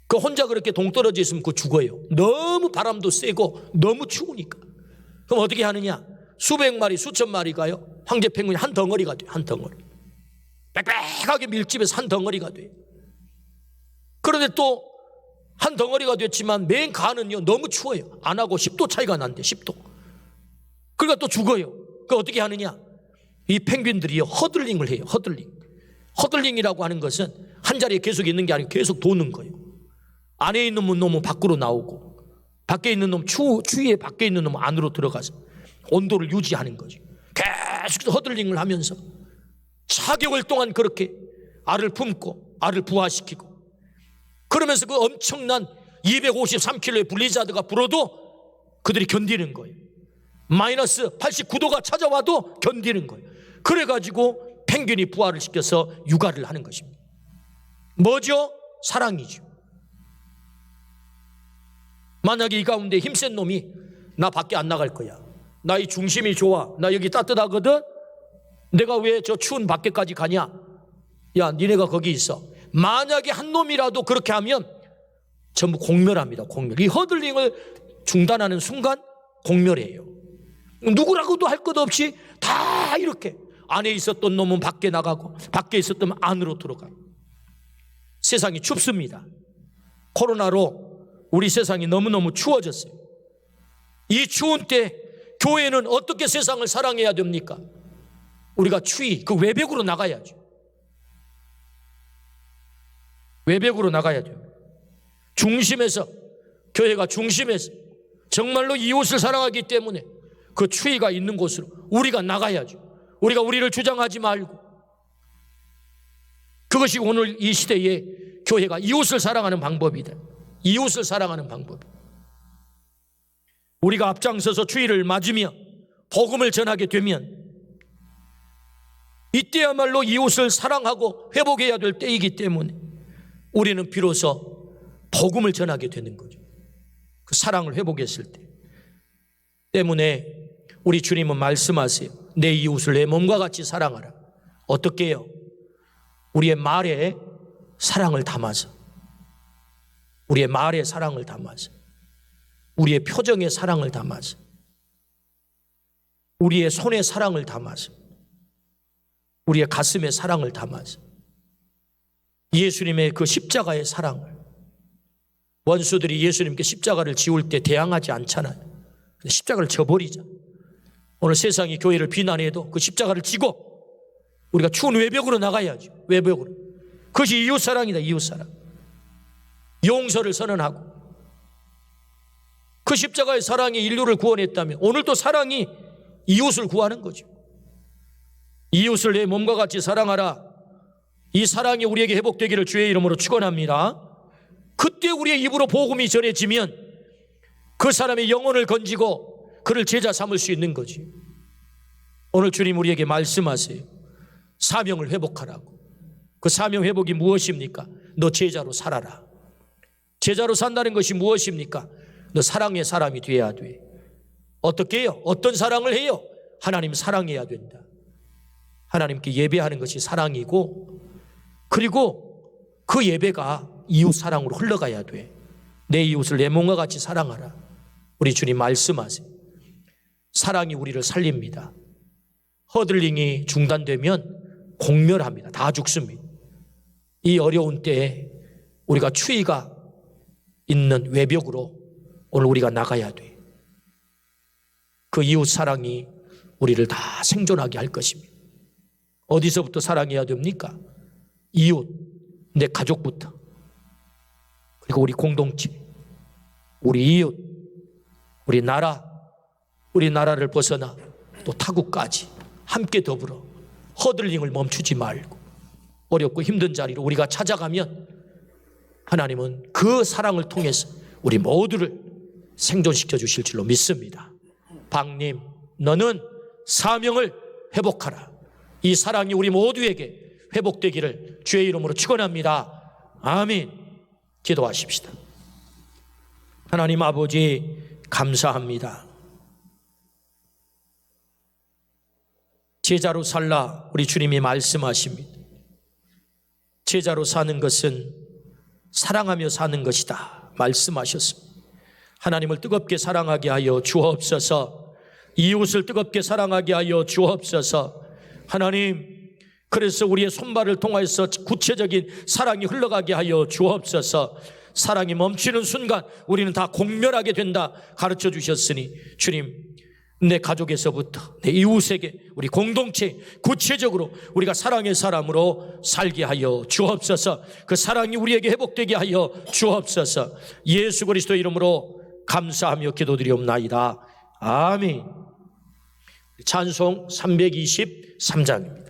그 혼자 그렇게 동떨어져 있으면 그 죽어요. 너무 바람도 세고 너무 추우니까. 그럼 어떻게 하느냐? 수백 마리, 수천 마리가요 황제 펭귄이 한 덩어리가 돼요. 한 덩어리. 빽빽하게 밀집해서 한 덩어리가 돼요. 그런데 또 한 덩어리가 됐지만 맨 간은요 너무 추워요. 안 하고 10도 차이가 난대. 10도. 그러니까 또 죽어요. 그 어떻게 하느냐? 이 펭귄들이 허들링을 해요. 허들링. 허들링이라고 하는 것은 한 자리에 계속 있는 게 아니고 계속 도는 거예요. 안에 있는 놈은 밖으로 나오고 밖에 있는 놈 추위에 밖에 있는 놈은 안으로 들어가서 온도를 유지하는 거죠. 계속 허들링을 하면서 4개월 동안 그렇게 알을 품고 알을 부화시키고 그러면서 그 엄청난 253km의 블리자드가 불어도 그들이 견디는 거예요. 마이너스 89도가 찾아와도 견디는 거예요. 그래가지고 펭귄이 부화를 시켜서 육아를 하는 것입니다. 뭐죠? 사랑이죠. 만약에 이 가운데 힘센 놈이 나 밖에 안 나갈 거야. 나 이 중심이 좋아. 나 여기 따뜻하거든. 내가 왜 저 추운 밖에까지 가냐? 야, 니네가 거기 있어. 만약에 한 놈이라도 그렇게 하면 전부 공멸합니다. 공멸. 이 허들링을 중단하는 순간 공멸해요. 누구라고도 할 것 없이 다 이렇게 안에 있었던 놈은 밖에 나가고 밖에 있었던 놈은 안으로 들어가요. 세상이 춥습니다. 코로나로 우리 세상이 너무너무 추워졌어요. 이 추운 때 교회는 어떻게 세상을 사랑해야 됩니까? 우리가 추위, 그 외벽으로 나가야죠. 외벽으로 나가야 돼요. 중심에서, 교회가 중심에서 정말로 이웃을 사랑하기 때문에 그 추위가 있는 곳으로 우리가 나가야죠. 우리가 우리를 주장하지 말고. 그것이 오늘 이 시대에 교회가 이웃을 사랑하는 방법이다. 이웃을 사랑하는 방법. 우리가 앞장서서 추위를 맞으며 복음을 전하게 되면 이때야말로 이웃을 사랑하고 회복해야 될 때이기 때문에 우리는 비로소 복음을 전하게 되는 거죠. 그 사랑을 회복했을 때. 때문에 우리 주님은 말씀하세요. 내 이웃을 내 몸과 같이 사랑하라. 어떻게 해요? 우리의 말에 사랑을 담아서, 우리의 말에 사랑을 담아서, 우리의 표정에 사랑을 담아서, 우리의 손에 사랑을 담아서, 우리의 가슴에 사랑을 담아서 예수님의 그 십자가의 사랑을, 원수들이 예수님께 십자가를 지울 때 대항하지 않잖아요. 십자가를 져버리자. 오늘 세상이 교회를 비난해도 그 십자가를 지고 우리가 추운 외벽으로 나가야죠. 외벽으로. 그것이 이웃사랑이다. 이웃사랑. 용서를 선언하고, 그 십자가의 사랑이 인류를 구원했다면 오늘도 사랑이 이웃을 구하는 거죠. 이웃을 내 몸과 같이 사랑하라. 이 사랑이 우리에게 회복되기를 주의 이름으로 축원합니다. 그때 우리의 입으로 복음이 전해지면 그 사람의 영혼을 건지고 그를 제자 삼을 수 있는 거지. 오늘 주님 우리에게 말씀하세요. 사명을 회복하라고. 그 사명 회복이 무엇입니까? 너 제자로 살아라. 제자로 산다는 것이 무엇입니까? 너 사랑의 사람이 돼야 돼. 어떻게 해요? 어떤 사랑을 해요? 하나님 사랑해야 된다. 하나님께 예배하는 것이 사랑이고, 그리고 그 예배가 이웃 사랑으로 흘러가야 돼. 내 이웃을 내 몸과 같이 사랑하라. 우리 주님 말씀하세요. 사랑이 우리를 살립니다. 허들링이 중단되면 공멸합니다. 다 죽습니다. 이 어려운 때에 우리가 추위가 있는 외벽으로 오늘 우리가 나가야 돼. 그 이웃 사랑이 우리를 다 생존하게 할 것입니다. 어디서부터 사랑해야 됩니까? 이웃, 내 가족부터, 그리고 우리 공동체, 우리 이웃, 우리 나라, 우리 나라를 벗어나 또 타국까지 함께 더불어 허들링을 멈추지 말고 어렵고 힘든 자리로 우리가 찾아가면 하나님은 그 사랑을 통해서 우리 모두를 생존시켜 주실 줄로 믿습니다. 박님, 너는 사명을 회복하라. 이 사랑이 우리 모두에게 회복되기를 주의 이름으로 축원합니다. 아멘. 기도하십시다. 하나님 아버지 감사합니다. 제자로 살라 우리 주님이 말씀하십니다. 제자로 사는 것은 사랑하며 사는 것이다 말씀하셨습니다. 하나님을 뜨겁게 사랑하게 하여 주옵소서. 이웃을 뜨겁게 사랑하게 하여 주옵소서. 하나님, 그래서 우리의 손발을 통하여서 구체적인 사랑이 흘러가게 하여 주옵소서. 사랑이 멈추는 순간 우리는 다 공멸하게 된다 가르쳐 주셨으니 주님, 내 가족에서부터 내 이웃에게, 우리 공동체 구체적으로 우리가 사랑의 사람으로 살게 하여 주옵소서. 그 사랑이 우리에게 회복되게 하여 주옵소서. 예수 그리스도 이름으로 감사하며 기도드리옵나이다. 아멘. 찬송 323장입니다.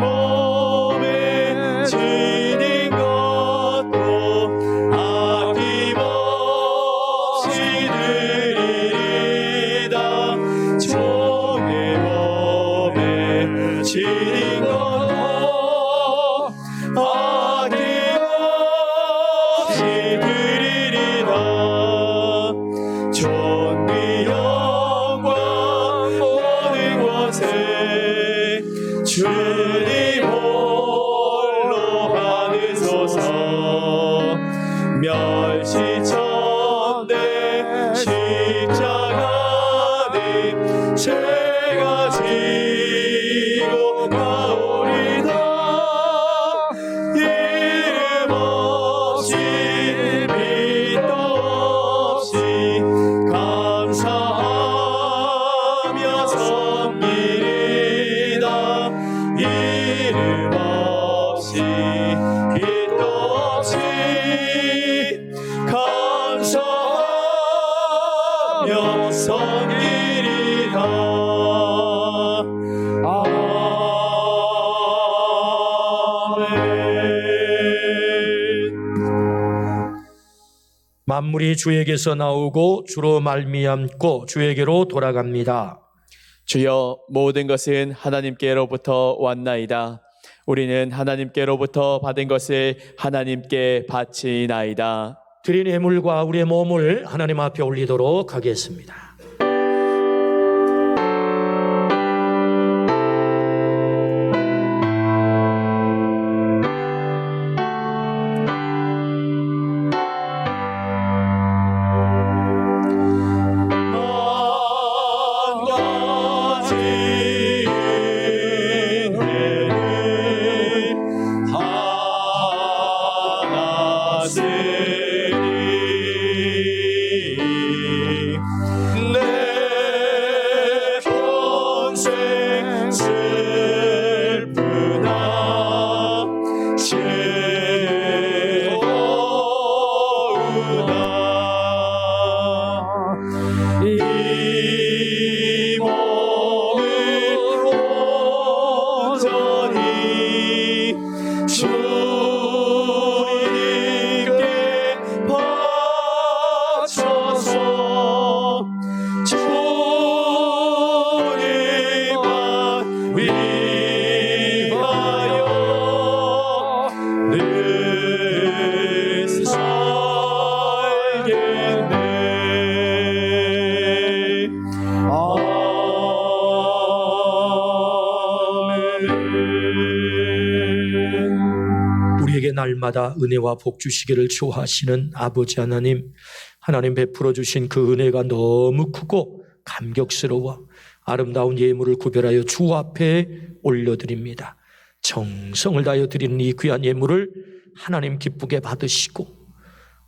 몸에 지닌 것도 아낌없이 지쳤네 십자가는 제가 지고 가오리다 이름 없이 빛도 없이 감사하며 섬기리다 이름 없이 빛도 없이 감사하며 섬기리다 아멘. 만물이 주에게서 나오고 주로 말미암고 주에게로 돌아갑니다. 주여, 모든 것은 하나님께로부터 왔나이다. 우리는 하나님께로부터 받은 것을 하나님께 바치나이다. 드린 예물과 우리의 몸을 하나님 앞에 올리도록 하겠습니다. 이 몸을 온전히 주님께 바쳐서 주님만 위하여 늘 살겠네. 우리에게 날마다 은혜와 복 주시기를 좋아하시는 아버지 하나님, 하나님 베풀어 주신 그 은혜가 너무 크고 감격스러워 아름다운 예물을 구별하여 주 앞에 올려드립니다. 정성을 다하여 드리는 이 귀한 예물을 하나님 기쁘게 받으시고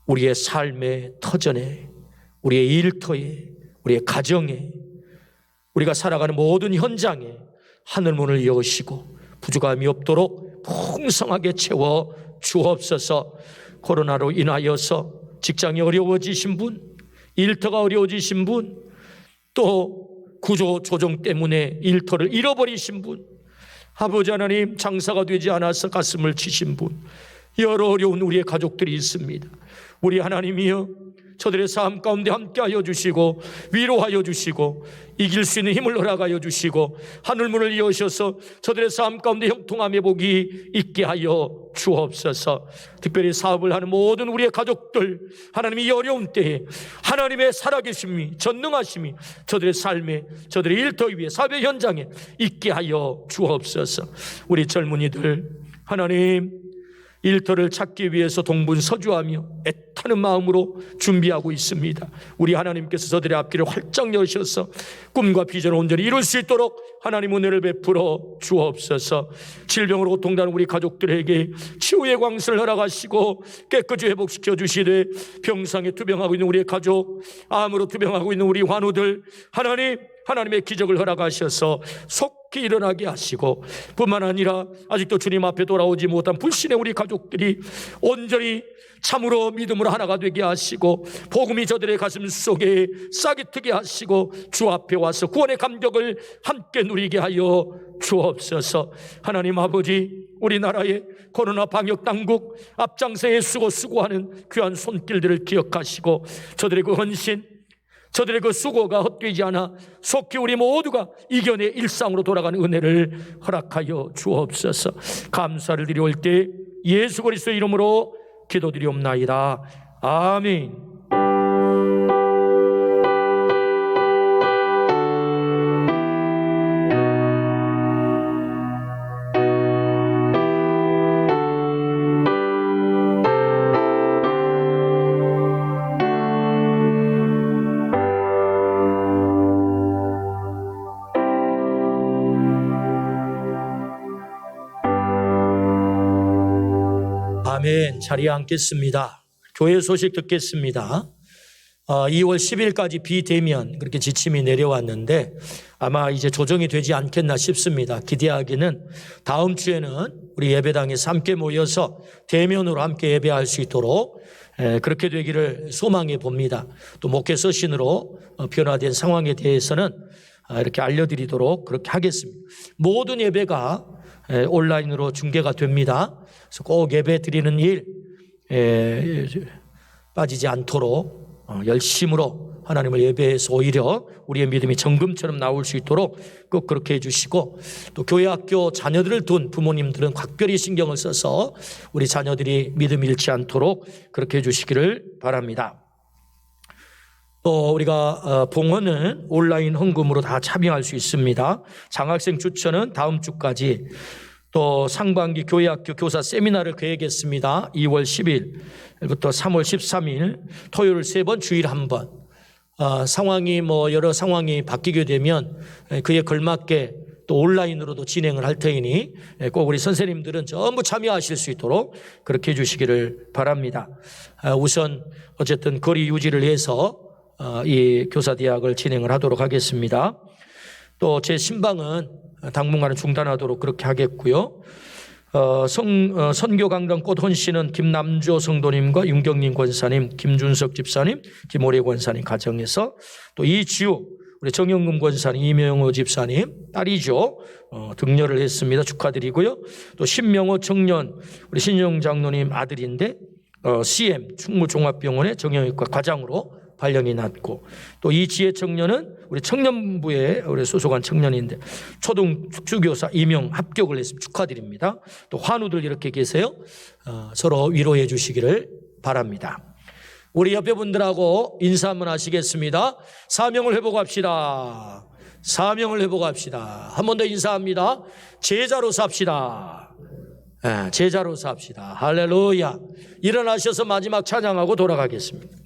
우리의 삶의 터전에, 우리의 일터에, 우리의 가정에, 우리가 살아가는 모든 현장에 하늘문을 여시고 부족함이 없도록 풍성하게 채워 주옵소서. 코로나로 인하여서 직장이 어려워지신 분, 일터가 어려워지신 분, 또 구조 조정 때문에 일터를 잃어버리신 분, 아버지 하나님 장사가 되지 않아서 가슴을 치신 분, 여러 어려운 우리의 가족들이 있습니다. 우리 하나님이여, 저들의 삶 가운데 함께하여 주시고 위로하여 주시고 이길 수 있는 힘을 허락하여 주시고 하늘문을 여셔서 저들의 삶 가운데 형통함의 복이 있게 하여 주옵소서. 특별히 사업을 하는 모든 우리의 가족들, 하나님이 어려운 때에 하나님의 살아계심이, 전능하심이 저들의 삶에, 저들의 일터 위에, 사회 현장에 있게 하여 주옵소서. 우리 젊은이들 하나님 일터를 찾기 위해서 동분서주하며 애타는 마음으로 준비하고 있습니다. 우리 하나님께서 저들의 앞길을 활짝 여셔서 꿈과 비전을 온전히 이룰 수 있도록 하나님 은혜를 베풀어 주옵소서. 질병으로 고통당하는 우리 가족들에게 치유의 광선을 허락하시고 깨끗이 회복시켜 주시되, 병상에 투병하고 있는 우리의 가족, 암으로 투병하고 있는 우리 환우들 하나님의 기적을 허락하셔서 속히 일어나게 하시고, 뿐만 아니라 아직도 주님 앞에 돌아오지 못한 불신의 우리 가족들이 온전히 참으로 믿음으로 하나가 되게 하시고 복음이 저들의 가슴 속에 싹이 트게 하시고 주 앞에 와서 구원의 감격을 함께 누리게 하여 주옵소서. 하나님 아버지, 우리나라의 코로나 방역 당국 앞장서에 수고하는 귀한 손길들을 기억하시고 저들의 그 헌신, 저들의 그 수고가 헛되지 않아 속히 우리 모두가 이겨내 일상으로 돌아가는 은혜를 허락하여 주옵소서. 감사를 드려올 때 예수 그리스도의 이름으로 기도드리옵나이다. 아멘. 아멘. 자리에 앉겠습니다. 교회 소식 듣겠습니다. 2월 10일까지 비대면 그렇게 지침이 내려왔는데 아마 이제 조정이 되지 않겠나 싶습니다. 기대하기는 다음 주에는 우리 예배당에서 함께 모여서 대면으로 함께 예배할 수 있도록 그렇게 되기를 소망해 봅니다. 또 목회 서신으로 변화된 상황에 대해서는 이렇게 알려드리도록 그렇게 하겠습니다. 모든 예배가 온라인으로 중계가 됩니다. 그래서 꼭 예배 드리는 일 빠지지 않도록 열심으로 하나님을 예배해서 오히려 우리의 믿음이 정금처럼 나올 수 있도록 꼭 그렇게 해주시고, 또 교회 학교 자녀들을 둔 부모님들은 각별히 신경을 써서 우리 자녀들이 믿음 잃지 않도록 그렇게 해주시기를 바랍니다. 또 우리가 봉헌은 온라인 헌금으로 다 참여할 수 있습니다. 장학생 추천은 다음 주까지, 또 상반기 교회학교 교사 세미나를 계획했습니다. 2월 10일부터 3월 13일 토요일 3번, 주일 1번. 상황이 여러 상황이 바뀌게 되면 그에 걸맞게 또 온라인으로도 진행을 할 테니 꼭 우리 선생님들은 전부 참여하실 수 있도록 그렇게 해주시기를 바랍니다. 우선 어쨌든 거리 유지를 위해서 이 교사대학을 진행을 하도록 하겠습니다. 또 제 신방은 당분간은 중단하도록 그렇게 하겠고요. 선교 강단 꽃 헌신은 김남조 성도님과 윤경림 권사님, 김준석 집사님, 김오래 권사님 가정에서, 또 이지우 우리 정영금 권사님, 이명호 집사님 딸이죠. 등려를 했습니다. 축하드리고요. 또 신명호 청년 우리 신영 장로님 아들인데 CM 충무종합병원의 정형외과 과장으로 발령이 났고, 또 이지혜 청년은 우리 청년부에 우리 소속한 청년인데 초등 축주교사 임용 합격을 했습니다. 축하드립니다. 또 환우들 이렇게 계세요. 서로 위로해 주시기를 바랍니다. 우리 옆에 분들하고 인사 한번 하시겠습니다. 사명을 회복합시다. 사명을 회복합시다. 한 번 더 인사합니다. 제자로 삽시다. 제자로 삽시다. 할렐루야. 일어나셔서 마지막 찬양하고 돌아가겠습니다.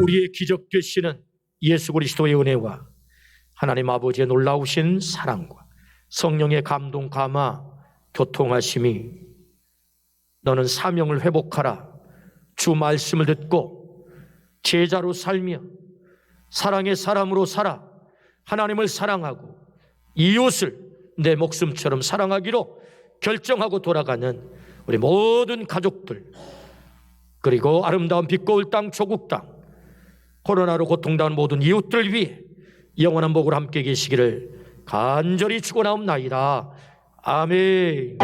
우리의 기적 되시는 예수 그리스도의 은혜와 하나님 아버지의 놀라우신 사랑과 성령의 감동 감화 교통하심이, 너는 사명을 회복하라, 주 말씀을 듣고 제자로 살며 사랑의 사람으로 살아 하나님을 사랑하고 이웃을 내 목숨처럼 사랑하기로 결정하고 돌아가는 우리 모든 가족들, 그리고 아름다운 빛고울 땅 조국 땅 코로나로 고통당하는 모든 이웃들 위해 영원한 복을 함께 계시기를 간절히 축원하옵나이다. 아멘.